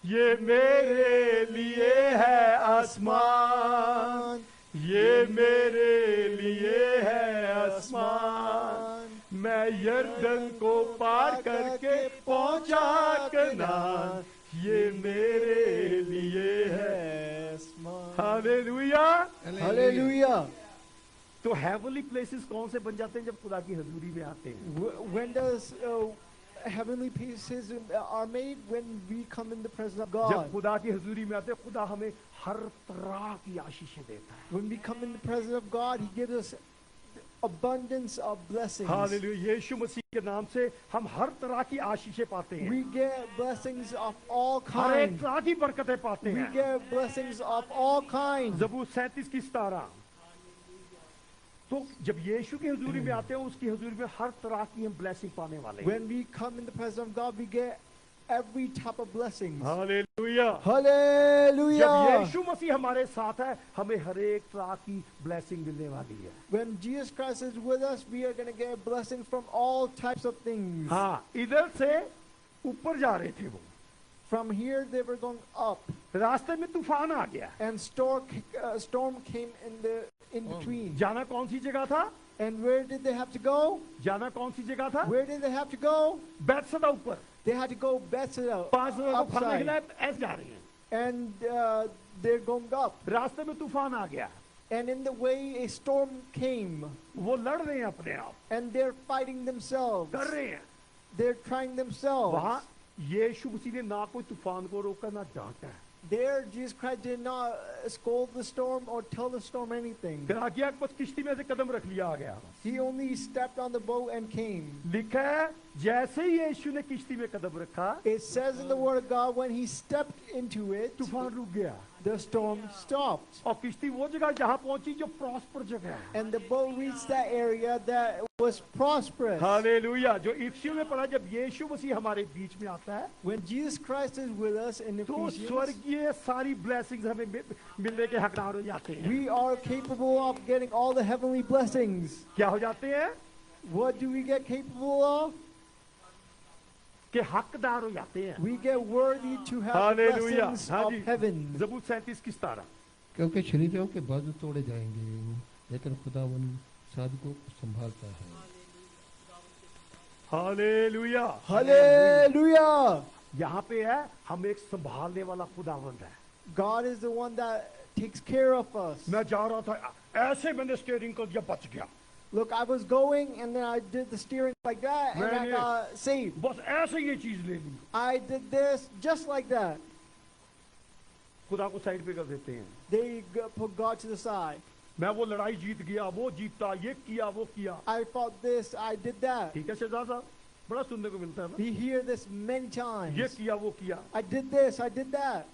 ये मेरे लिए है आसमान ये मेरे लिए है आसमान मैं यरदन को पार करके पहुंचा कनान ये मेरे लिए है आसमान। हालेलुया। Hallelujah. तो हेवनली प्लेसेस कौन से बन जाते हैं जब खुदा की हजूरी में आते हैं? When does heavenly places are made? When we come in the presence of जब God. खुदा की हजूरी में आते हैं, खुदा हमें हर तरह की आशीषें देता है। When we come in the presence of God, He gives us abundance of blessings. Hallelujah, Yeshu Masih के नाम से हम हर तरह की आशीषें पाते हैं, We get blessings of all हर एक kinds. तरह की बरकतें पाते We हैं। get blessings of all kinds. ज़बूर 37 की 17। तो जब यीशु की हजूरी में आते हैं, उसकी हजूरी में हर तरह की हम ब्लेसिंग पाने वाले हैं। When we come in the presence of God, we get every type of blessings. Hallelujah. जब Hallelujah. यीशु मसीह हमारे साथ है, हमें हर एक तरह की ब्लेसिंग मिलने वाली है। When Jesus Christ is with us, we are going to get blessings from all types of things. हाँ, इधर से ऊपर जा रहे थे वो, From here, they were going up, रास्ते में तूफान आ गया। and storm came in between. जाना कौन सी जगह था? And where did they have to go? जाना कौन सी जगह था? Where did they have to go? बैतसदा ऊपर। They had to go Bethsaida 5 लोगों को खाने के upside, लिए ऐसे जा रही हैं। and they're going up. रास्ते में तूफान आ गया, And in the way, a storm came, वो लड़ रहे हैं अपने आप, and they're fighting themselves. कर रहे हैं। They're trying themselves. वहां यीशु मसीह ने ना कोई तूफान को रोका, ना डांटा। There, Jesus Christ did not scold the storm or tell the storm anything. फिर आज्ञा बस किश्ती में से कदम रख लिया आ गया। He only stepped on the boat and came. लिखा है जैसे ही यीशु ने किश्ती में कदम रखा, It says in the Word of God, when he stepped into it, तूफान रुक गया the storm stopped. और किश्ती वो जगह जहां पहुंची जो प्रॉस्पर जगह है। And the boat reached that area that was prosperous. Hallelujah. जो इफिसियों में पढ़ा, जब यीशु मसीह हमारे बीच में आता है, When Jesus Christ is with us in तो Ephesians, स्वर्गीय सारी ब्लेसिंग्स हमें मिलने के हकदार हो जाते हैं। we are capable of getting all the heavenly blessings. क्या हो जाते हैं? What do we get capable of? कि हकदार हो जाते हैं। We get worthy to have the hallelujah. blessings हाँ of जी, heaven. ज़बूर 37 की 17। क्योंकि शरीरों के बाजू तोड़े जाएंगे, लेकिन खुदावन साधकों को संभालता है। हालेलुया। Hallelujah. यहाँ पे है, हम एक संभालने वाला खुदावंद है। God is the one that takes care of us. मैं जा रहा था, ऐसे मैंने स्टीयरिंग को दिया, बच गया। Look, I was going and then I did the steering like that and I Really? got saved. बस ऐसे ये चीज ले ली, I did this just like that. खुदा को साइड पे कर देते हैं। They put God to the side. मैं वो लड़ाई जीत गया, वो जीता, ये किया, वो किया। I fought this, I did that. ठीक है शहजाद साहब, बड़ा सुनने को मिलता है ना, We hear this many times. ये किया, वो किया। I did this, I did that.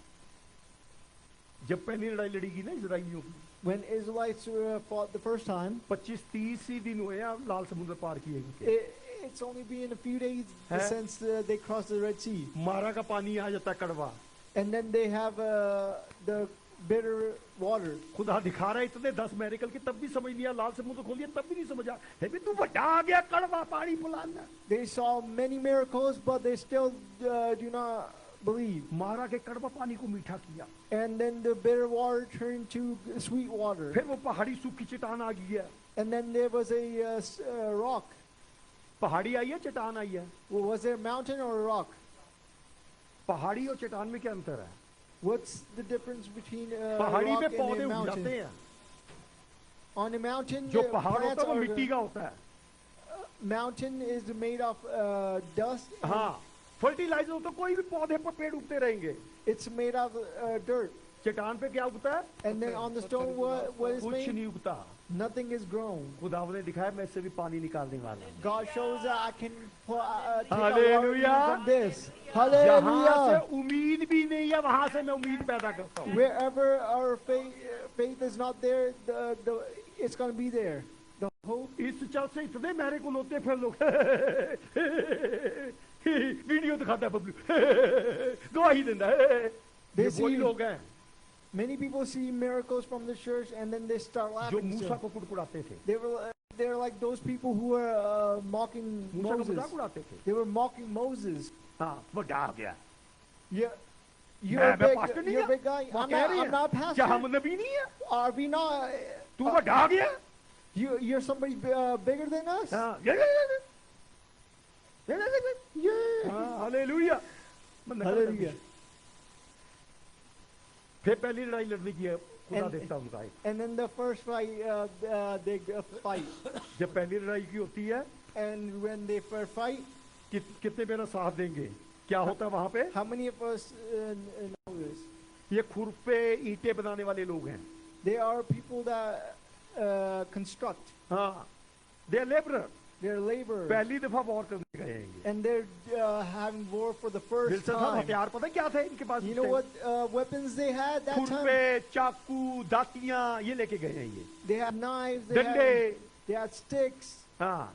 जब पहली लड़ाई लड़ी गई ना इजराइलियों की, When Israelites fought the first time, 25-30 ही दिन हुए हैं लाल समुद्र पार किए गए। it's only been a few days Huh? since they crossed the Red Sea. मारा का पानी आ जाता है कड़वा। And then they have the bitter water. खुदा दिखा रहा है इतने 10 मेरिकल की, तब भी समझ नहीं आया। लाल समुद्र खोल दिया, तब भी नहीं समझा। है भी तू बड़ा आ गया, कड़वा पानी पिलाना। They saw many miracles, but they still do not believe. मारा के कड़वा पानी को मीठा किया। And then the bitter water turned to sweet water. फिर वो पहाड़ी सूखी चट्टान आ गई है। And then there was a rock. पहाड़ी आई है, चट्टान आई है। Well, was there a mountain or a rock? पहाड़ी और चट्टान में क्या अंतर है? What's the difference between a पहाड़ी rock में and पौधे a उग जाते mountain? हैं, On a mountain, जो the पहाड़ plants होता है वो are मिट्टी का होता है। mountain is made of dust. and हाँ, फर्टिलाइजर हो तो कोई भी पौधे पर पेड़ उगते रहेंगे। It's made of dirt. चट्टान पे क्या उगता है? And then on the stone, what is कुछ made? नहीं उगता। Nothing is grown. खुदावंद ने दिखाया, मैं इससे भी पानी निकालने वाला हूँ। God shows that I can take out Hallelujah. water from this. जहाँ से Hallelujah. उम्मीद भी नहीं है, वहां से मैं उम्मीद पैदा करता हूँ। Wherever our faith is not there, it's going to be there. The hope. इस चल से इतने मेरे को होते फिर लोग वीडियो दिखाता है, पब्लिक गवाही देता है। ये वही लोग हैं Many people see miracles from the church and then they start जो laughing. मूसा को कुड़कुड़ाते थे। They're like those people who were mocking मूसा को Moses. मजाक उड़ाते थे। They were mocking Moses. हाँ, वो डा गया। Yeah, you're मैं a big, पास्टर नहीं you're a है। big guy. वो I'm कह रही not, है, I'm not a क्या pastor. हम नबी नहीं है? Are we not? तू वो डा गया? You're somebody bigger than us? हाँ, Yeah. हालेलुया। Hallelujah. फिर पहली लड़ाई लड़ने की है, खुदा And- देखता है उनका एक। And then the first fight, they fight. जब पहली लड़ाई की होती है And when they first fight, कितने मेरा साथ देंगे? क्या होता है वहां पे? how many of us know this? ये खुरपे ईंटें बनाने वाले लोग हैं। They are people that construct. हाँ, they are labourer. They're laborers. पहली दफा वॉर करने गए हैं ये। And they're having war for the first Wilson साहब time. हथियार पता है क्या थे इनके पास? You know what weapons they had that time? खुरपे, चाकू, दातियां ये लेके गए हैं ये। They had knives, डंडे। they had sticks. हाँ,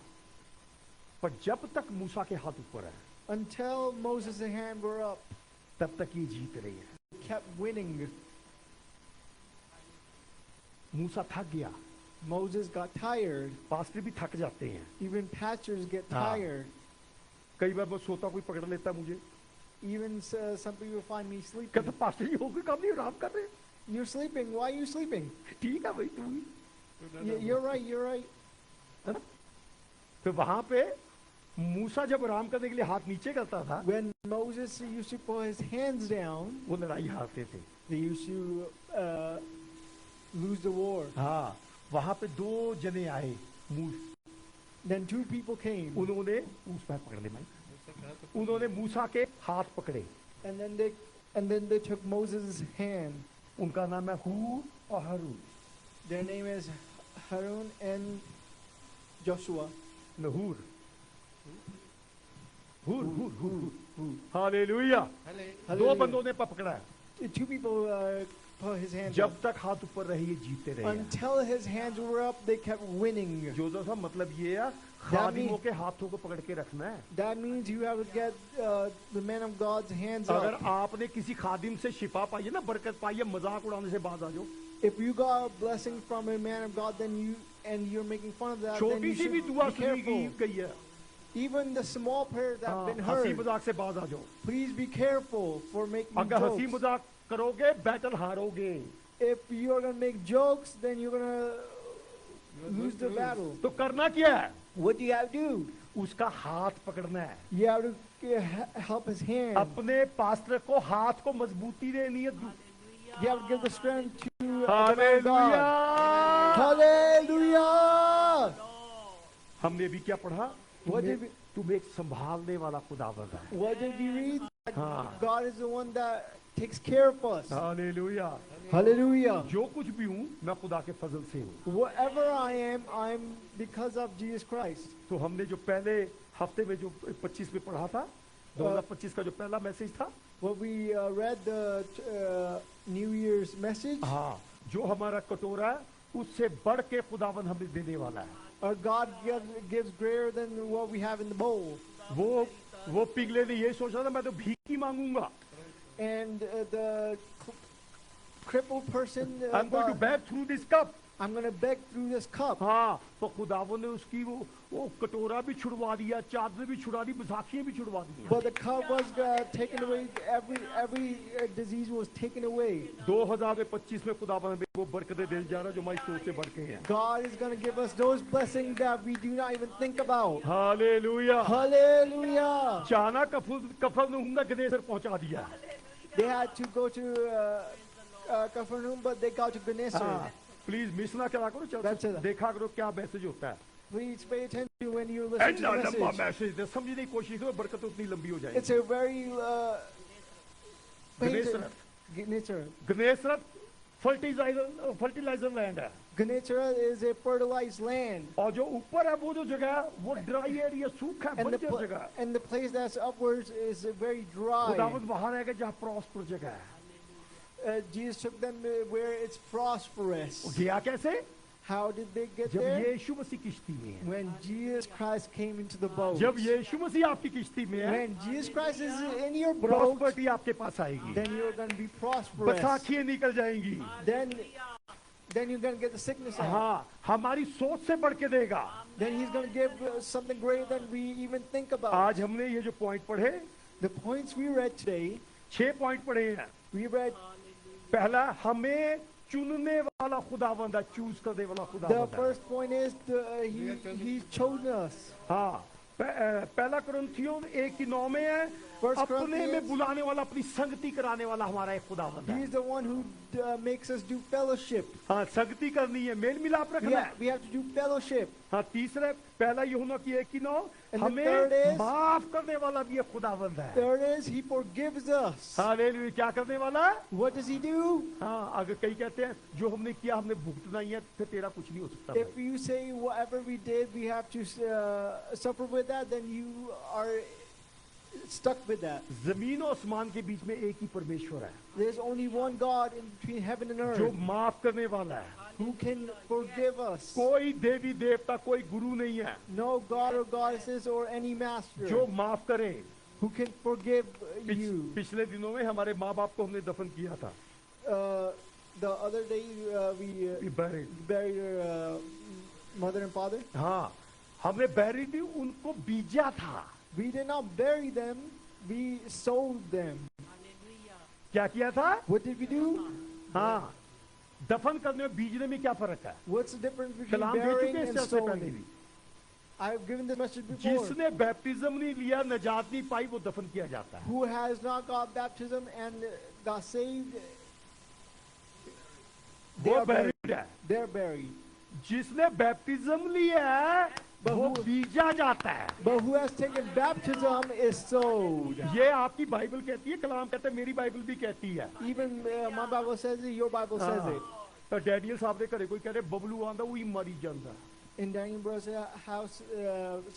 पर जब तक मूसा के हाथ ऊपर है Until Moses' hand were up, तब तक ये जीत रही है। they kept winning. मूसा थक गया। Moses got tired. पास्टर भी थक जाते हैं। Even pastors get हाँ। tired. कई बार मैं सोता कोई पकड़ लेता है मुझे। Even some people find me sleeping. कहता पास्टर जी हो गए काम नहीं आराम कर रहे। You're sleeping. Why are you sleeping? ठीक है भाई तू ही। You're right. You're right. है ना? तो वहां पे मूसा जब आराम करने के लिए हाथ नीचे करता था When Moses used to put his hands down, वो लड़ाई हारते थे। they used to lose the war. हाँ, वहां पे दो जने आए Then two people came, उन्होंने उस पर पकड़ ले भाई। उन्होंने मूसा के हाथ पकड़े। and then they took Moses' hand. उनका नाम है हूर और रून। Their name is Harun and Joshua. हूर हूर हूर हूर हालेलुया। दो Hallelujah. बंदों ने पकड़ा है। The two people put his hands जब up. तक हाथ ऊपर रहे ये जीते रहे हैं। Until his hands were up, they kept winning. जो साहब मतलब ये है खादिमों के हाथों को पकड़ के रखना है। That means you have to get the man of God's hands अगर up. आपने किसी खादिम से शिफा पाई है ना, बरकत पाई है, मजाक उड़ाने से बाज आ जाओ। If you got a blessing from a man of God, then you're making fun of that, then छोटी you सी should भी be दुआ सुनी careful. गई है। Even the small prayers that have been हंसी heard, मजाक से बाज आ जाओ। please be careful for making अगर हंसी jokes. मजाक करोगे battle हारोगे। If you're gonna make jokes, then you're gonna lose the battle. तो करना क्या है? What do you have to do? उसका हाथ पकड़ना है। You have to help his hand. अपने पास्टर को हाथ को मजबूती देनी है। You have to give the strength to the man of hallelujah. God. Hallelujah! हमने भी क्या पढ़ा? What did we- तुम एक संभालने वाला खुदावंद है। What did we read? हाँ। God is the one that takes care of us. Hallelujah. Hallelujah. जो कुछ भी हूँ मैं खुदा के फजल से हूँ। Whatever I am, I'm because of Jesus Christ. तो हमने जो पहले हफ्ते में जो 25 में पढ़ा था, 2025 का जो पहला मैसेज था, What we read the New Year's message, हाँ, जो हमारा कटोरा है उससे बढ़ के खुदावंद हमें देने वाला है। our God gives greater than what we have in the bowl. वो पिघले ने ये सोचा था मैं तो भीख ही मांगूंगा। And the crippled person, I'm going to beg through this cup. I'm going to beg through this cup. हाँ, तो खुदावंद ने उसकी वो कटोरा भी छुड़वा दिया, चादर भी छुड़ा दी, बैसाखियां भी छुड़वा दी। But the cup was taken away. Every disease was taken away. 2025 में खुदावंद हमें वो बरकतें दे जा रहा है जो हमारी सोच से बढ़ के हैं। God is going to give us those blessings that we do not even think about. Hallelujah. Hallelujah! चाना कफरनहूम में गनेसर पहुंचा दिया। They had to go to Capernaum, but they got to Gennesaret. Please miss ना करा करो, That's it. देखा करो क्या मैसेज होता है। Please pay attention when you listen to इतना the लंबा message. मैसेज समझने की कोशिश करो, बरकत उतनी लंबी हो जाएगी। It's a very Gennesaret Gennesaret. Gennesaret fertilizer land है, Gennesaret is a fertilized land, और जो ऊपर है वो जो जगह है वो ड्राई एरिया, सूखा है, and the बंजर जगह है। and the place that's upwards is very dry. खुदावंद वहां रहेगा जहाँ प्रॉस्पर जगह है। Jesus took them to where it's prosperous. वो गया कैसे? How did they get जब there? यीशु मसीह किश्ती में है। When Jesus Christ came into the boat. जब यीशु मसीह आपकी किश्ती में है, When Jesus Christ is in your boat, prosperity आपके पास आएगी, then you're going to be prosperous. बैसाखियां निकल जाएंगी। Then you're going to get the sickness out. हाँ, हमारी सोच से बढ़ के देगा। Then he's going to give something greater than we even think about. आज हमने ये जो पॉइंट पढ़े, The points we read today, 6 point पढ़े हैं। we read पहला, हमें चुनने वाला खुदावंद है, चूज करने वाला the खुदावंद है। first point is he's chosen us. हाँ, पहला कुरिन्थियों 1:9 में है, First अपने में Corinthians- बुलाने वाला, अपनी संगति कराने वाला हमारा एक खुदावंद He है। is the one who makes us do fellowship. हाँ, संगति करनी है, मेल मिलाप रखना है। We have to do fellowship. हाँ, तीसरा पहला यूहन्ना की 1:9, And the हमें third is- माफ करने वाला भी एक खुदावंद है। Third is he forgives us. Hallelujah. क्या करने वाला? What does he do? हाँ, अगर कई कहते हैं जो हमने किया हमने भुगतना ही है, फिर तेरा कुछ नहीं हो सकता If भाई। you say whatever we did, we have to suffer with that, then you are stuck with that. जमीन और आसमान के बीच में एक ही परमेश्वर है There's only one God in between heaven and जो earth माफ करने वाला है। who can forgive us. कोई देवी देवता, कोई गुरु नहीं है No God or goddesses or any master जो माफ करे। who can forgive you. पिछले दिनों में हमारे माँ बाप को हमने दफन किया था। The other day we We buried. buried your mother and father. हाँ, हमने buried भी उनको बीजा था। We did not bury them, we sowed them. क्या किया था? What did we do? हाँ, दफन करने और बीजने में क्या फर्क है? What's the difference between Kalam they burying चुके हैं and इससे पहले भी। sowing? I have given this message before. जिसने बैप्टिज्म नहीं लिया, नजात नहीं पाई, वो दफन किया जाता है। Who has not got baptism and got saved, they वो are buried. buried है। They're buried. जिसने बैप्टिज्म लिया है, वो बीजा जाता है। But who has taken baptism is sowed. ये आपकी बाइबल कहती है, कलाम कहता है, मेरी बाइबल भी कहती है। Even my Bible says it, your Bible says हाँ, it. तो डैनियल साहब ने करे कोई कह रहे बबलू आंदा वही मरी जाता। In Daniel Brother's house,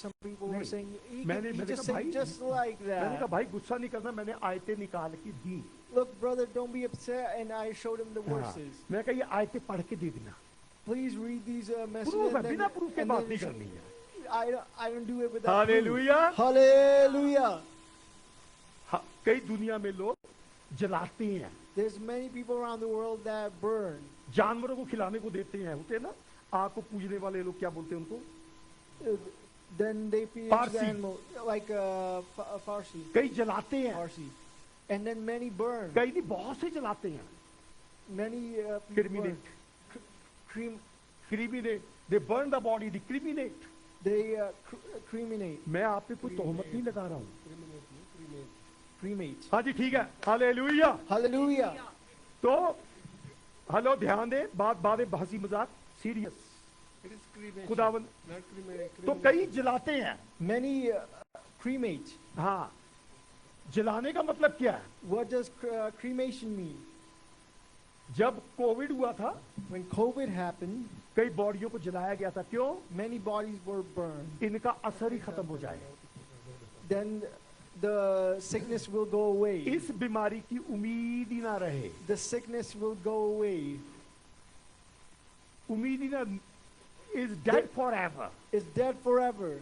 some people were नहीं, saying, he, मैंने he just कहा said भाई, just like मैंने कहा that. भाई गुस्सा नहीं करना, मैंने आयतें निकाल के दी। Look, brother, don't be upset. And I showed him the हाँ, verses. मैं कहा ये आयतें पढ़ के दे देना। Please read these messages. Proof है, and then- बिना प्रूफ के and बात then नहीं show- करनी है। I don't do it without proof. Hallelujah. Hallelujah. हाँ, कई दुनिया में लोग जलाते हैं, There's many people around the world that burn. जानवरों को खिलाने को देते हैं, होते हैं ना, आग को पूजने वाले लोग क्या बोलते हैं उनको? Then they feed Parsi. the animal, like Farsi. कई जलाते हैं, Farsi. And then many burn. कई नहीं, बहुत से जलाते हैं। Many people burn. Cremate, cremate, they burn the body, the cremate. They cremate. मैं आप पे कोई तोहमत नहीं लगा रहा हूँ। Cremate. हाँ जी, ठीक है, हालेलुया। Hallelujah. तो हेलो, ध्यान दे, बात हंसी मजाक, सीरियस। It is cremation, खुदावन, not cremation. तो कई जलाते हैं। Many cremate. हाँ, जलाने का मतलब क्या है? What does cremation mean? जब कोविड हुआ था, When COVID happened, कई बॉडियों को जलाया गया था। क्यों? many bodies were burned. इनका असर ही खत्म हो जाए, Then the sickness will go away. इस बीमारी की उम्मीद ही ना रहे। The sickness will go away. उम्मीद ही ना, is dead for ever. It's dead forever.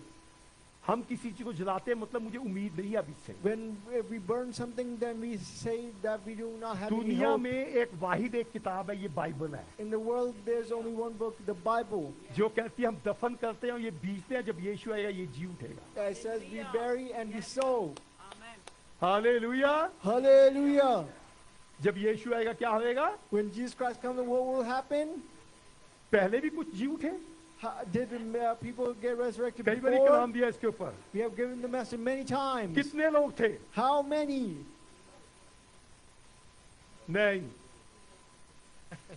हम किसी चीज को जलाते हैं मतलब मुझे उम्मीद नहीं है अब इससे। When we burn something, then we say that we do not have any दुनिया hope. में एक वाहिद एक किताब है, ये बाइबल है, In the world, there's only one book, the Bible. जो कहती है हम दफन करते हैं और ये बीजते हैं, जब यीशु आएगा ये जी उठेगा। That says we bury and we sow. Hallelujah. Hallelujah. जब यीशु आएगा क्या होएगा? When Jesus Christ comes, what will happen? पहले भी कुछ जी उठे, Did people get resurrected कई बार before? कलाम दिया इसके ऊपर। We have given the message many times. कितने लोग थे? How many? नहीं,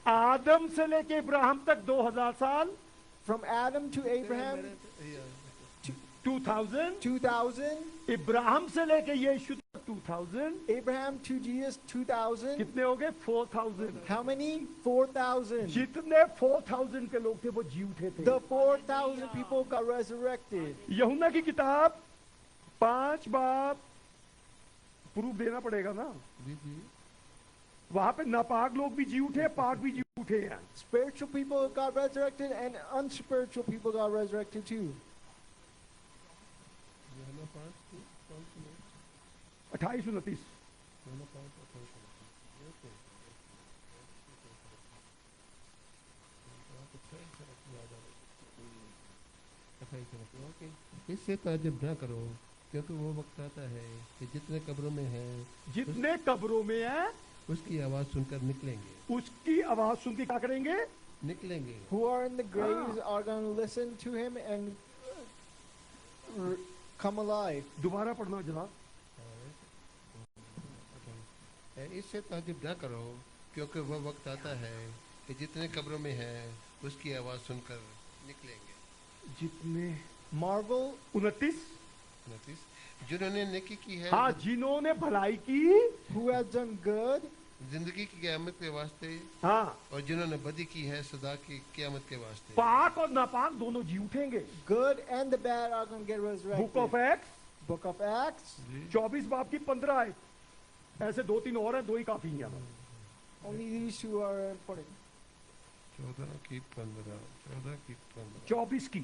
आदम से लेके इब्राहिम तक 2000 साल, From Adam to Abraham, 2000, 2000. Ibrahim से लेके यीशु तक 2000, Abraham to Jesus, 2000. कितने हो गए? 4000। How many? 4,000. जितने 4000 के लोग थे वो जी उठे थे। The 4,000 people got resurrected. यूहन्ना की किताब 5 बाब, प्रूफ देना पड़ेगा ना, जी जी वहां पे नापाक लोग भी जी उठे, पाक भी जी उठे हैं। Spiritual people got resurrected and unspiritual people got resurrected too. यूहन्ना 5 कौन सी है? 28 29। यूहन्ना 5 ओके ओके। इससे ताज्जुब ना करो, क्योंकि वो वक्त आता है कि जितने कब्रों में हैं, जितने कब्रों में है उसकी आवाज सुनकर निकलेंगे, उसकी आवाज सुन के क्या करेंगे? निकलेंगे। Who are in the graves are going to listen to him and come alive. दोबारा पढ़ना जनाब। इससे ताज्जुब न करो, क्योंकि वह वक्त आता है कि जितने कब्रों में हैं उसकी आवाज़ सुनकर निकलेंगे। जितने Marvel 29, जिन्होंने नेकी की है, हाँ, जिन्होंने भलाई की, who has done good, जिंदगी की क़यामत के वास्ते, हाँ, और जिन्होंने बदी की है सदा की क़यामत के वास्ते। पाक और नापाक दोनों जी उठेंगे। good and the bad are going to get resurrected. Book of act Book of Acts, 24 बाब की 15 आयत। ऐसे 2-3 और हैं, 2 ही काफी हैं। only these two are important. 14 की 15, 14 की 15, 24 की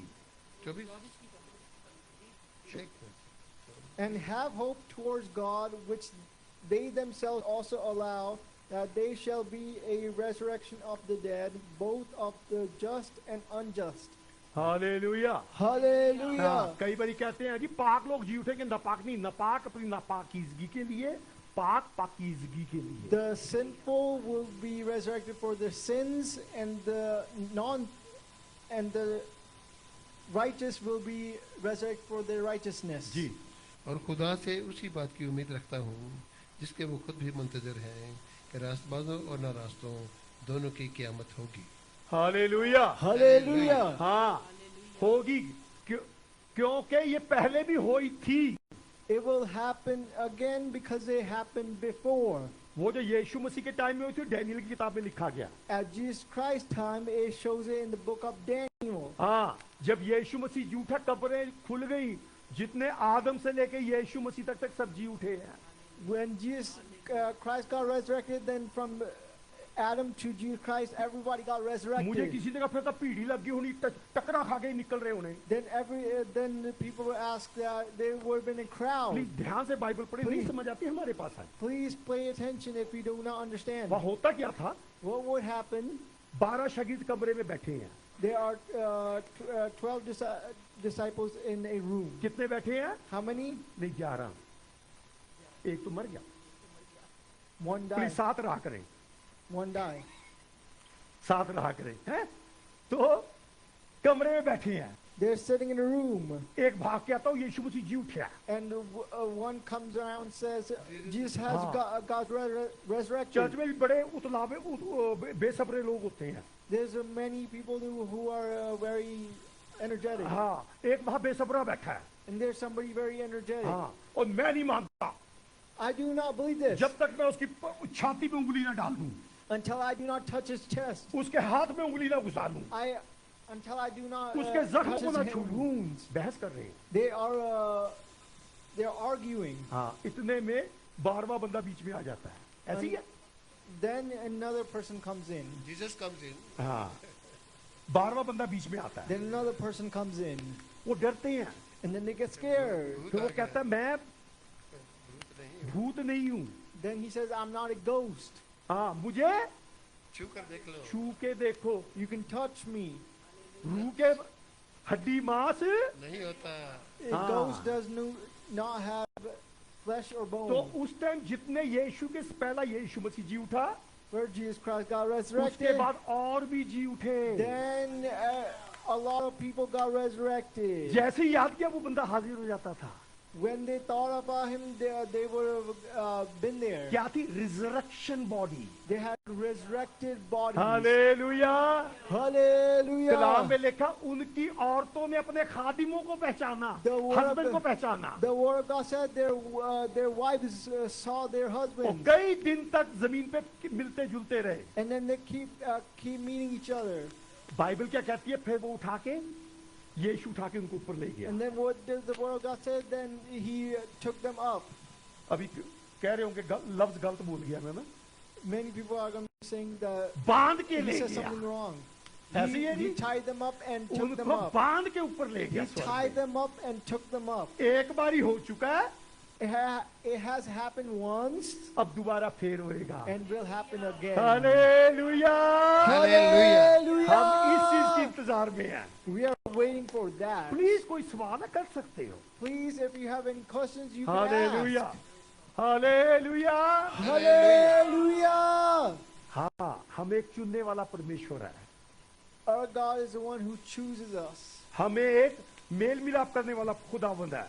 24। And have hope towards God, which they themselves also allow, that they shall be a resurrection of the dead, both of the just and unjust. Hallelujah. Hallelujah. हाँ, कई बारी कहते हैं जी पाक लोग जी उठेंगे, नापाक नहीं। नापाक अपनी नापाकीजगी के लिए, पाक पाकीजगी के लिए। The sinful will be resurrected for their sins, and the righteous will be resurrected for their righteousness. जी। और खुदा से उसी बात की उम्मीद रखता हूँ जिसके वो खुद भी मुंतजर हैं कि रास्तबाजों और नारास्तों दोनों की क़यामत होगी। हालेलुया। Hallelujah. हाँ, होगी, क्योंकि ये पहले भी हुई थी। It will happen again because it happened before. वो जो यीशु मसीह के टाइम में हुई थी, डैनियल की किताब में लिखा गया। At Jesus Christ's time, it shows it in the book of Daniel. हाँ, जब यीशु मसीह जी उठा, कब्रें खुल गई। जितने आदम से लेके यीशु मसीह तक सब जी उठे हैं। When Jesus Christ got resurrected, then from Adam to Jesus Christ, everybody got मुझे resurrected. किसी ने कहा फिर तो पीढ़ी लगी होनी, टकरा खा के निकल रहे होने। Then the people were asked that they would have been in crowd. Please ध्यान से बाइबल पढ़े, नहीं समझ आती हमारे पास है। Please pay attention if you do not understand. वहाँ होता क्या था? What would happen? 12 शागिर्द कमरे में बैठे हैं। There are 12 disciples in a room. कितने बैठे हैं? How many? नहीं, 11। एक तो मर गया। One please died. 7 रहा करें, One died. 7 रहा करें, हैं? तो कमरे में बैठे हैं। They're sitting in a room, एक भाग के आता हूँ, यीशु मसीह जी उठा। and one comes around and says, Jesus has Ah. got resurrected. Church में भी बड़े उतलावे बेसब्रे लोग होते हैं। There's many people who are very energetic, हाँ, एक वहाँ बेसब्रा बैठा है। and there's somebody very energetic. हाँ, और मैं नहीं मानता I do not believe this जब तक मैं उसकी छाती में उंगली ना डाल दूं, until I do not touch his chest. उसके हाथ में उंगली ना घुसा दूं, Until I do not उसके जख्म touch को ना his छू लूं। wounds. बहस कर रहे हैं। They're arguing. हाँ, इतने में 12वां बंदा बीच में आ जाता है। ऐसी है? Then another person comes in. Jesus comes in. हाँ, 12वां बंदा बीच में आता है। Then another person comes in, वो डरते हैं, and then they get scared. तो वो कहता है मैं भूत नहीं हूँ। Then he says, I'm not a ghost. हाँ, मुझे छू कर देख लो। छू के देखो, You can touch me. रूह के हड्डी मांस। नहीं होता। A Ah. ghost does not have flesh or तो bone. उस टाइम जितने यीशु के पहला यीशु मसीह जी उठा, Where Jesus Christ got उसके resurrected, बाद और भी जी उठे। then a lot of people got resurrected. जैसे ही याद किया वो बंदा हाजिर हो जाता था। When they thought about him, they would have been there. क्या थी? Resurrection body. They had resurrected bodies. Hallelujah. Kalam Hallelujah. में लिखा उनकी औरतों ने अपने खादिमों को पहचाना, The word of हस्बैंड को the- पहचाना, The word of God said their wives saw their और husbands, कई दिन तक जमीन पे मिलते जुलते रहे। and then they keep meeting each other. Bible क्या कहती है? फिर वो उठा के यीशु उठा के उनको ऊपर ले गया। And then what did the word of God said? Then he took them up. अभी कह रहे होंगे लफ्ज गलत बोल गया मैं ना। Many people are going to be saying that बांध के he ले said गया, something wrong. ऐसी है He ji, tied them up and took them उनको up. बांध के ऊपर ले He गया स्वर्ग tied में। them up and took them up. एक बार ही हो चुका है, It has happened once अब दोबारा फिर होएगा। and will happen again. Hallelujah. Hallelujah. हम इस चीज के इंतजार में हैं। We are waiting for that. Please कोई सवाल कर सकते हो। Please, if you have any questions, you can hallelujah, ask. Hallelujah. Hallelujah. हाँ, हम एक चुनने वाला परमेश्वर है। Our God is the one who chooses us. हमें एक मेल मिलाप करने वाला खुदावंद है।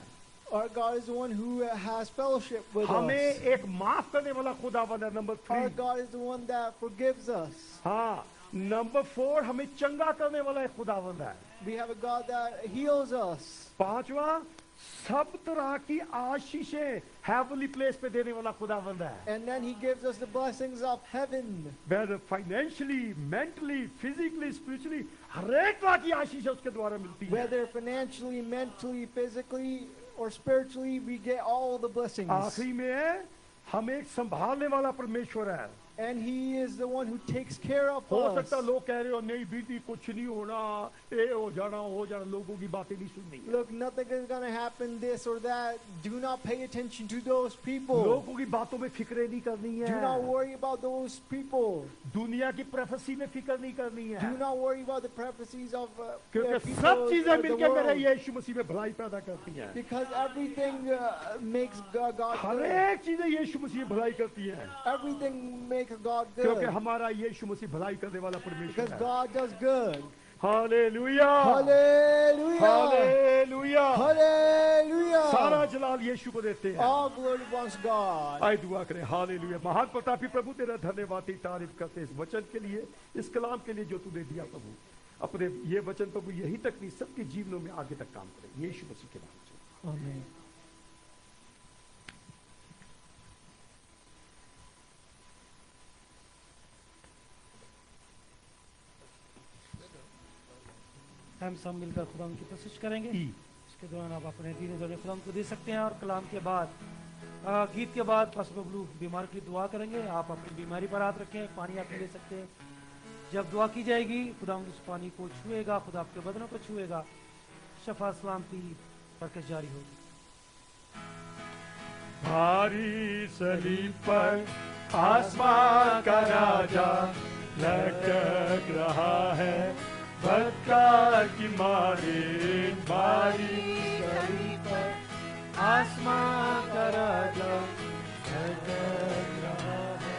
Our God is the one who has fellowship with हमें us. एक माफ करने वाला खुदावंद है। Number Our 3, God is the one that forgives us. हाँ, नंबर 4, हमें चंगा करने वाला एक खुदावंद है। We have a God that heals us. 5वां, सब तरह की आशीषें हेवनली प्लेस पे देने वाला खुदावंद है। And then he gives us the blessings of heaven. whether financially, mentally, physically, spiritually, हर एक तरह की आशीष उसके द्वारा मिलती है। Whether financially, mentally, physically, or spiritually, we get all the blessings. आखिरी में हमें एक संभालने वाला परमेश्वर है। And he is the one who takes care of हो us. सकता लोग कह रहे हो नहीं बीती कुछ नहीं होना, ये हो जाना, लोगों की बातें नहीं सुननी है। Look, nothing is going to happen, this or that. Do not pay attention to those people. लोगों की बातों में फिक्र नहीं करनी Do not है। worry about those people. दुनिया की प्रोफेसी में फिक्र नहीं करनी है, Do not worry about the prophecies of क्योंकि people सब चीजें of the मिलकर मेरे world. यीशु मसीह में भलाई पैदा करती हैं। Because everything makes God her good. एक चीजें यीशु मसीह में भलाई करती हैं, Everything makes God क्योंकि good. हमारा यीशु मसीह भलाई करने वाला परमेश्वर Because है। God does good. Hallelujah, Hallelujah. Hallelujah. Hallelujah. सारा जलाल यीशु को देते हैं। All glory belongs to God. आइए दुआ करें। हालेलुया। महान प्रतापी प्रभु तेरा धन्यवाद, तेरी तारीफ करते इस वचन के लिए, इस कलाम के लिए जो तूने दिया प्रभु। अपने ये वचन प्रभु यही तक नहीं, सबके जीवनों में आगे तक काम करें, यीशु मसीह के नाम से। Amen. हम सब मिलकर खुदा की कोशिश करेंगे। ई। इसके दौरान आप अपने दीन दौरे खुदा को दे सकते हैं। और कलाम के बाद गीत के बाद पास्टर बबलू बीमार की दुआ करेंगे। आप अपनी बीमारी पर हाथ रखें, पानी आप ले सकते हैं। जब दुआ की जाएगी खुदा उस पानी को छुएगा, खुदा आपके बदनों को छुएगा, शफा सलामती बरकत जारी होगी। भारी सलीब पर आसमां का राजा लटक रहा है, बदकार की मारे भारी सलीब पर आसमां का राजा लटक रहा है,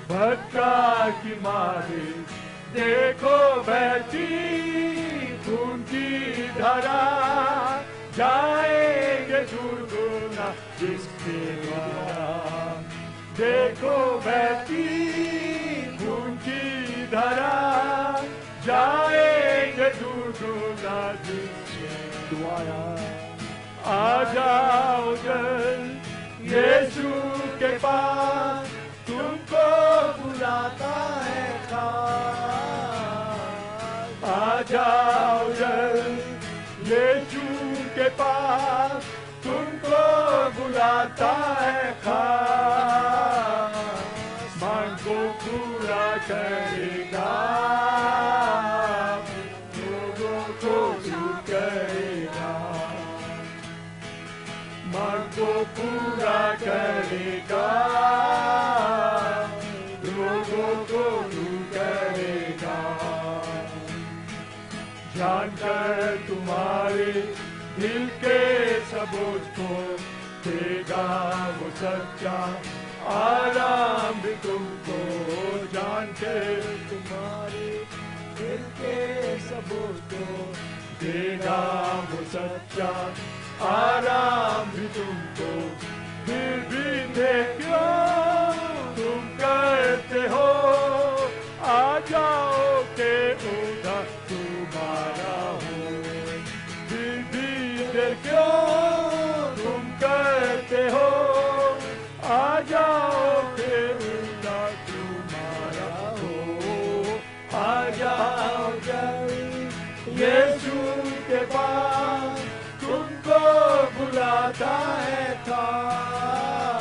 बदकार की मारे देखो बहती खून की धारा, जाएंगे दूर गुना जिसके द्वारा, देखो बहती खून की धारा, जाएंगे दूर गुना जिसके द्वारा। आ जाओ जल्द यीशु के पास, तुमको बुलाता है खास। आ जाओ जल्द यीशु के पास, तुमको बुलाता है खास। मांग को पूरा करेगा, लोगों को दूर करेगा, मांग को पूरा करेगा, लोगों को दूर करेगा। जानकर तुम्हारे दिल के सबूत को देगा वो सच्चा आराम भी तुमको, जानकर तुम्हारे दिल के सबूत को देगा वो सच्चा आराम भी तुमको। फिर भी देखो तुम करते हो, आ जाओ के उधर तुम्हारा हो। फिर भी देखो तुम करते हो, आ जाओ के उधर तुम्हारा हो। आ जाओ जल्द यीशु के पास, तुमको बुलाता है खास।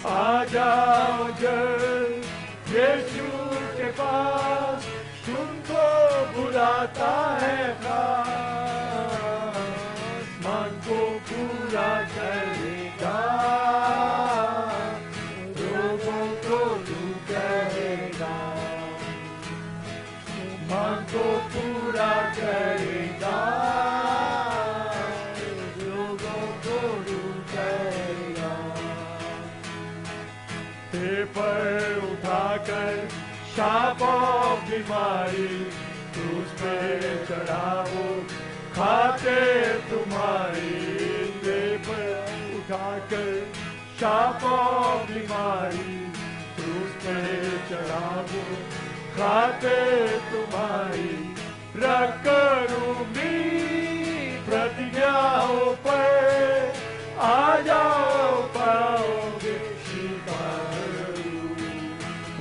आ जाओ जल्द यीशु के पास, तुमको बुलाता है खास। मन को पूरा करेगा, लोगों को दूर करेगा, मन को पूरा करेगा, पर उठाकर शाप और बीमारी तुझ पे चढ़ाओ, खाते तुम्हारी शाप और बीमारी क्रूस पे चढ़ा वो खाते तुम्हारी रख करूं उम्मीद प्रतिज्ञाओं पर आ जाओ पाओगे शिफा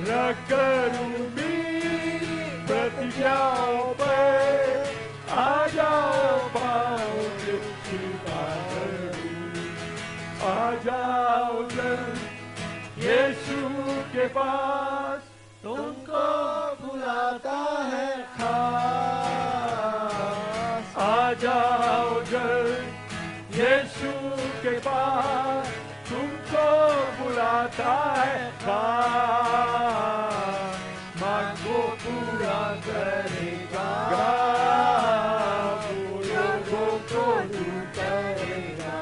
रख करूं उम्मीद प्रतिज्ञाओं पर आ जाओ पाओगे शिफा आ जाओ जल्द यीशु के पास तुमको बुलाता है खास आ जाओ जल्द यीशु के पास तुमको बुलाता है खास मांगो पूरा करेगा लोगों को दूर करेगा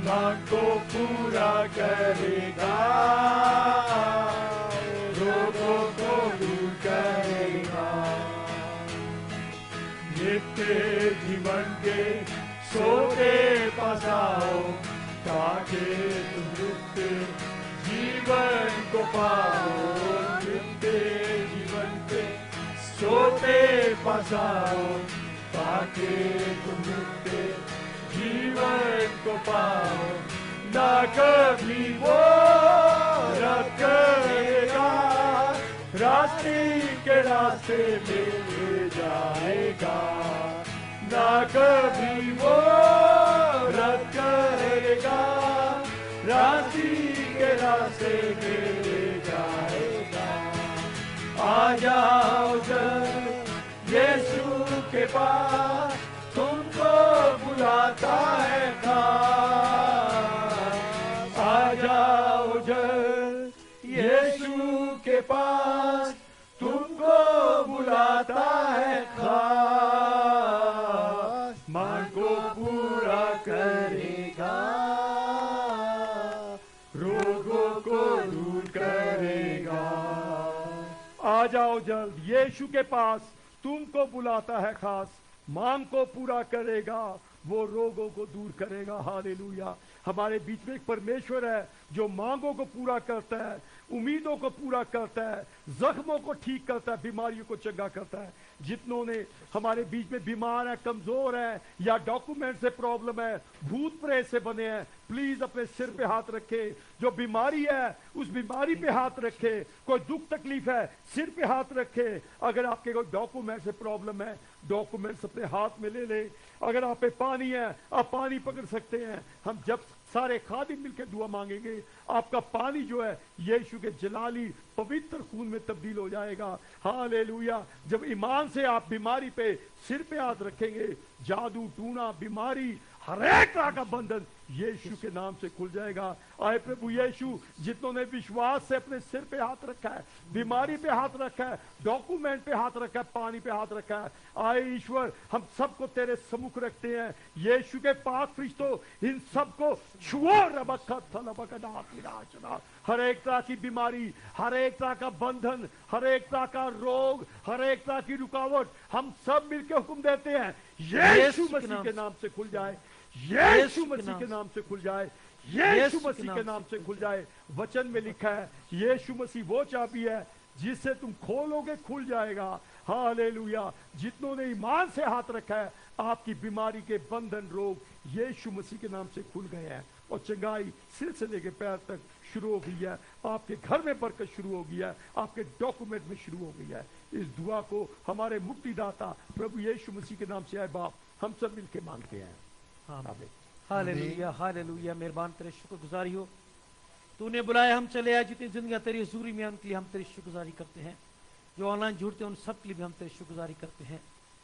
मांगो पूरा करेगा रोगों को दूर करेगा नित्य जीवन के सोते पासाओ ताकि तुम नित्य जीवन को पाओ नित्य जीवन के सोते पासाओ ताकि तुम नित्य जीवन को पाओ ना कभी वो रख करेगा रास्ते के रास्ते में ले जाएगा ना कभी वो रख करेगा रास्ते के रास्ते में ले जाएगा आ जाओ जल्द यीशु के पास तुमको बुलाता है खास आ जाओ जल्द यीशु के पास तुमको बुलाता है खास मांगो पूरा करेगा रोगों को दूर करेगा आ जाओ जल्द यीशु के पास तुमको बुलाता है खास मांग को पूरा करेगा वो रोगों को दूर करेगा हालेलुया हमारे बीच में एक परमेश्वर है जो मांगों को पूरा करता है उम्मीदों को पूरा करता है जख्मों को ठीक करता है बीमारियों को चंगा करता है जितनों ने हमारे बीच में बीमार है कमजोर है या डॉक्यूमेंट से प्रॉब्लम है भूत प्रेत से बने हैं प्लीज अपने सिर पे हाथ रखे जो बीमारी है उस बीमारी पे हाथ रखे कोई दुख तकलीफ है सिर पे हाथ रखे अगर आपके कोई डॉक्यूमेंट से प्रॉब्लम है डॉक्यूमेंट्स अपने हाथ में ले ले अगर आप पे पानी है आप पानी पकड़ सकते हैं हम जब सारे खादिम मिलकर दुआ मांगेंगे आपका पानी जो है यीशु के जलाली पवित्र खून में तब्दील हो जाएगा हालेलुया जब ईमान से आप बीमारी पे सिर पे हाथ रखेंगे जादू टूना बीमारी हर एक तरह का बंधन यीशु के नाम से खुल जाएगा आए प्रभु यीशु जितनों ने विश्वास से अपने सिर पे हाथ रखा है बीमारी पे हाथ रखा है डॉक्यूमेंट पे हाथ रखा है पानी पे हाथ रखा है आए ईश्वर हम सबको तेरे सम्मुख रखते हैं यीशु के पाक फरिश्तों इन सबको छुओ हर एक तरह की बीमारी हर एक तरह का बंधन हर एक तरह का रोग हर एक तरह की रुकावट हम सब मिलकर हुक्म देते हैं यीशु मसीह के नाम से खुल जाए यीशु मसीह के नाम से खुल जाए यीशु मसीह के नाम से खुल जाए वचन में लिखा है यीशु मसीह वो चाबी है जिससे तुम खोलोगे खुल जाएगा हालेलुया जितनों ने ईमान से हाथ रखा है आपकी बीमारी के बंधन रोग यीशु मसीह के नाम से खुल गए हैं और चंगाई सिर से लेके पैर तक शुरू हो गई है आपके घर में बरकत शुरू हो गई है आपके डॉक्यूमेंट में शुरू हो गई है इस दुआ को हमारे मुक्तिदाता प्रभु यीशु मसीह के नाम से आए बाप हम सब मिलके मांगते हैं हालेलुया हालेलुया मेहरबान तेरे शुक्रगुजारी हो तूने बुलाया हम चले आए जितनी जिंदगी तेरी हजूरी में उनके लिए हम तेरी शुक्रगुजारी करते हैं जो ऑनलाइन जुड़ते हैं उन सब के लिए भी हम तेरी शुक्रगुजारी करते हैं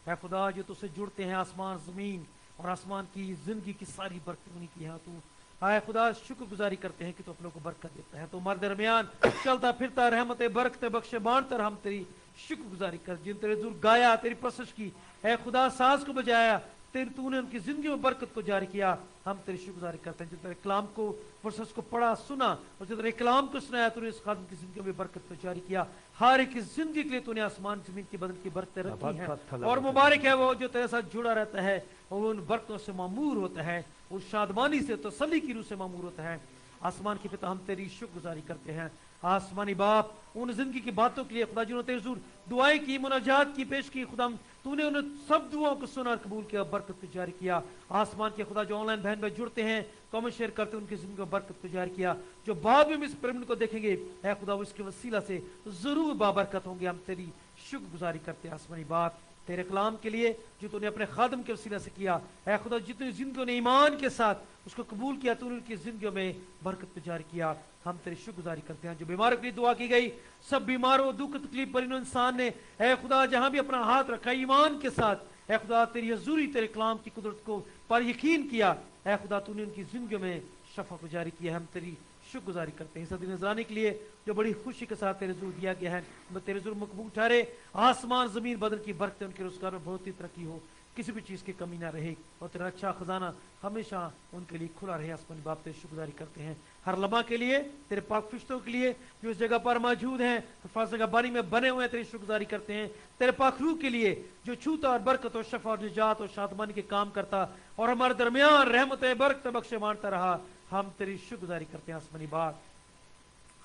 ऐ खुदा जो तुझसे जुड़ते हैं आसमान जमीन और आसमान की जिंदगी की सारी बरकत उन्हीं की है तू आए खुदा शुक्रगुजारी करते हैं कि तू अपनों को बरकत देता है तो हमारे दरमियान चलता फिरता रहमत बरकत बख्शे बांटकर हम तेरी शुक्रगुजारी कर जिन तेरे जुर गाया तेरी प्रशंसा की ऐ खुदा सांस को बजाया तेरे तूने उनकी जिंदगी में बरकत को जारी किया, हम तेरी शुक्रगुजारी करते हैं। जो तेरे कलाम को वर्सेस को पढ़ा सुना और जो तेरे कलाम को सुनाया, तूने इस खादिम की जिंदगी में बरकत को जारी किया। हर एक की जिंदगी के लिए तूने आसमान जमीन की बदन की बरकतें रखी हैं और मुबारक है वो जो तेरे साथ जुड़ा रहता है और उन बरकतों से मामूर होता है, उस शादमानी से तसल्ली की रूह से मामूर होता है। आसमान के पिता, हम तेरी शुक्रगुजारी करते हैं। आसमानी बाप, उन जिंदगी की बातों के लिए खुदा जिन्होंने तेरे हुजूर दुआएं की, मुनाजात की, पेश की, खुदा तूने उन सब दुआओं को सुना और कबूल किया, बरकत को जारी किया। आसमान के खुदा, जो ऑनलाइन बहन भाई जुड़ते हैं, कमेंट शेयर करते हैं, उनकी जिंदगी में बरकत को जारी किया। जो बाद में हम इस पिरामिड को देखेंगे, ऐ खुदा, उसके वसीला से जरूर बाबरकत होंगे। हम तेरी शुक्रगुजारी करते हैं आसमानी बाप, तेरे कलाम के लिए जो तूने अपने खादम के वसीला से किया। ऐ खुदा, जितनी जिंदगियों ने ईमान के साथ उसको कबूल किया, तूने उनकी जिंदगियों में बरकत को जारी किया। हम तेरी शुक्रगुजारी करते हैं। जो बीमारों के लिए दुआ की गई, सब बीमारों, दुख तकलीफ पर इन इंसान ने ऐ खुदा जहां भी अपना हाथ रखा ईमान के साथ, ऐ खुदा तेरी हजूरी, तेरे कलाम की कुदरत को पर यकीन किया, ऐ खुदा तूने उनकी जिंदगियों में शफा को जारी किया। हम तेरी शुक्रगुजारी करते हैं इस दिन नजराने के लिए जो बड़ी खुशी के साथ तेरे जुर दिया गया है। मैं तेरे जुर मकबूल ठहरे, आसमान जमीन बदन की बरकतें उनके रोजगार में बहुत ही तरक्की हो, किसी भी चीज की कमी ना रहे और तेरा अच्छा खजाना हमेशा उनके लिए खुला रहे। आसमानी बाप, तेरी शुक्रगुजारी करते हैं हर लम्हा के लिए, तेरे पाक फरिश्तों के लिए जो इस जगह पर मौजूद हैं, हिफाज़त जगह बारी में बने हुए हैं, तेरी शुक्रगुजारी करते हैं। तेरे पाक रूह के लिए जो छूता और बरकत और शफा और निजात और शादमानी के काम करता और हमारे दरमियान रहमत बरकत बख्शे मानता रहा, हम तेरी शुक्रगुजारी करते हैं। आसमानी बाप,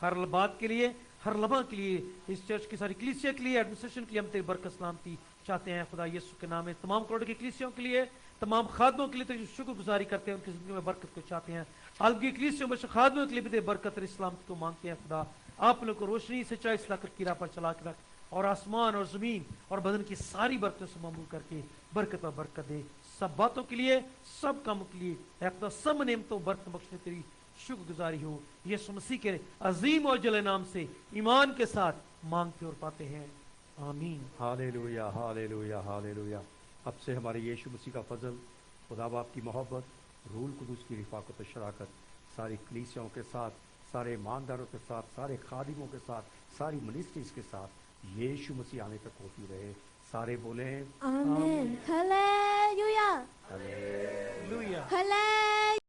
हर बात के लिए, हर लम्हा के लिए, इस चर्च की सारी कलीसिया के लिए, एडमिनिस्ट्रेशन के लिए हम तेरी बरकत सलामती चाहते हैं। खुदा यीशु के नाम में तमाम करोड़ की कलीसियों के लिए, तमाम खादमों के लिए तेरी शुक्रगुजारी करते हैं, उनकी जिंदगी में बरकत को चाहते हैं। आलमगी कलीसियों में खादमों के लिए भी तेरी बरकत और इस्लामत को मांगते हैं। खुदा, आप लोग को रोशनी सच्चाई सलाकत की राह पर चला के रख और आसमान और जमीन और बदन की सारी बरकतों से मामूल करके बरकत पर बरकत दे। सब बातों के लिए, सब कामों के लिए, खुदा सब नेमतों बरकत बख्शने तेरी शुक्रगुजारी हो। यीशु मसीह के अजीम और जले नाम से ईमान के साथ मांगते और पाते हैं, आमीन। Hallelujah, hallelujah, hallelujah. अब से हमारे यीशु मसीह का फजल, खुदा बाप की मोहब्बत, रूल कुदूस की रिफाकत और शराकत सारी कलीसियाओं के साथ, सारे ईमानदारों के साथ, सारे खादिमों के साथ, सारी मिनिस्ट्रीज के साथ यीशु मसीह आने तक होती रहे। सारे बोले आमीन। Hallelujah, hallelujah. हालेलुया।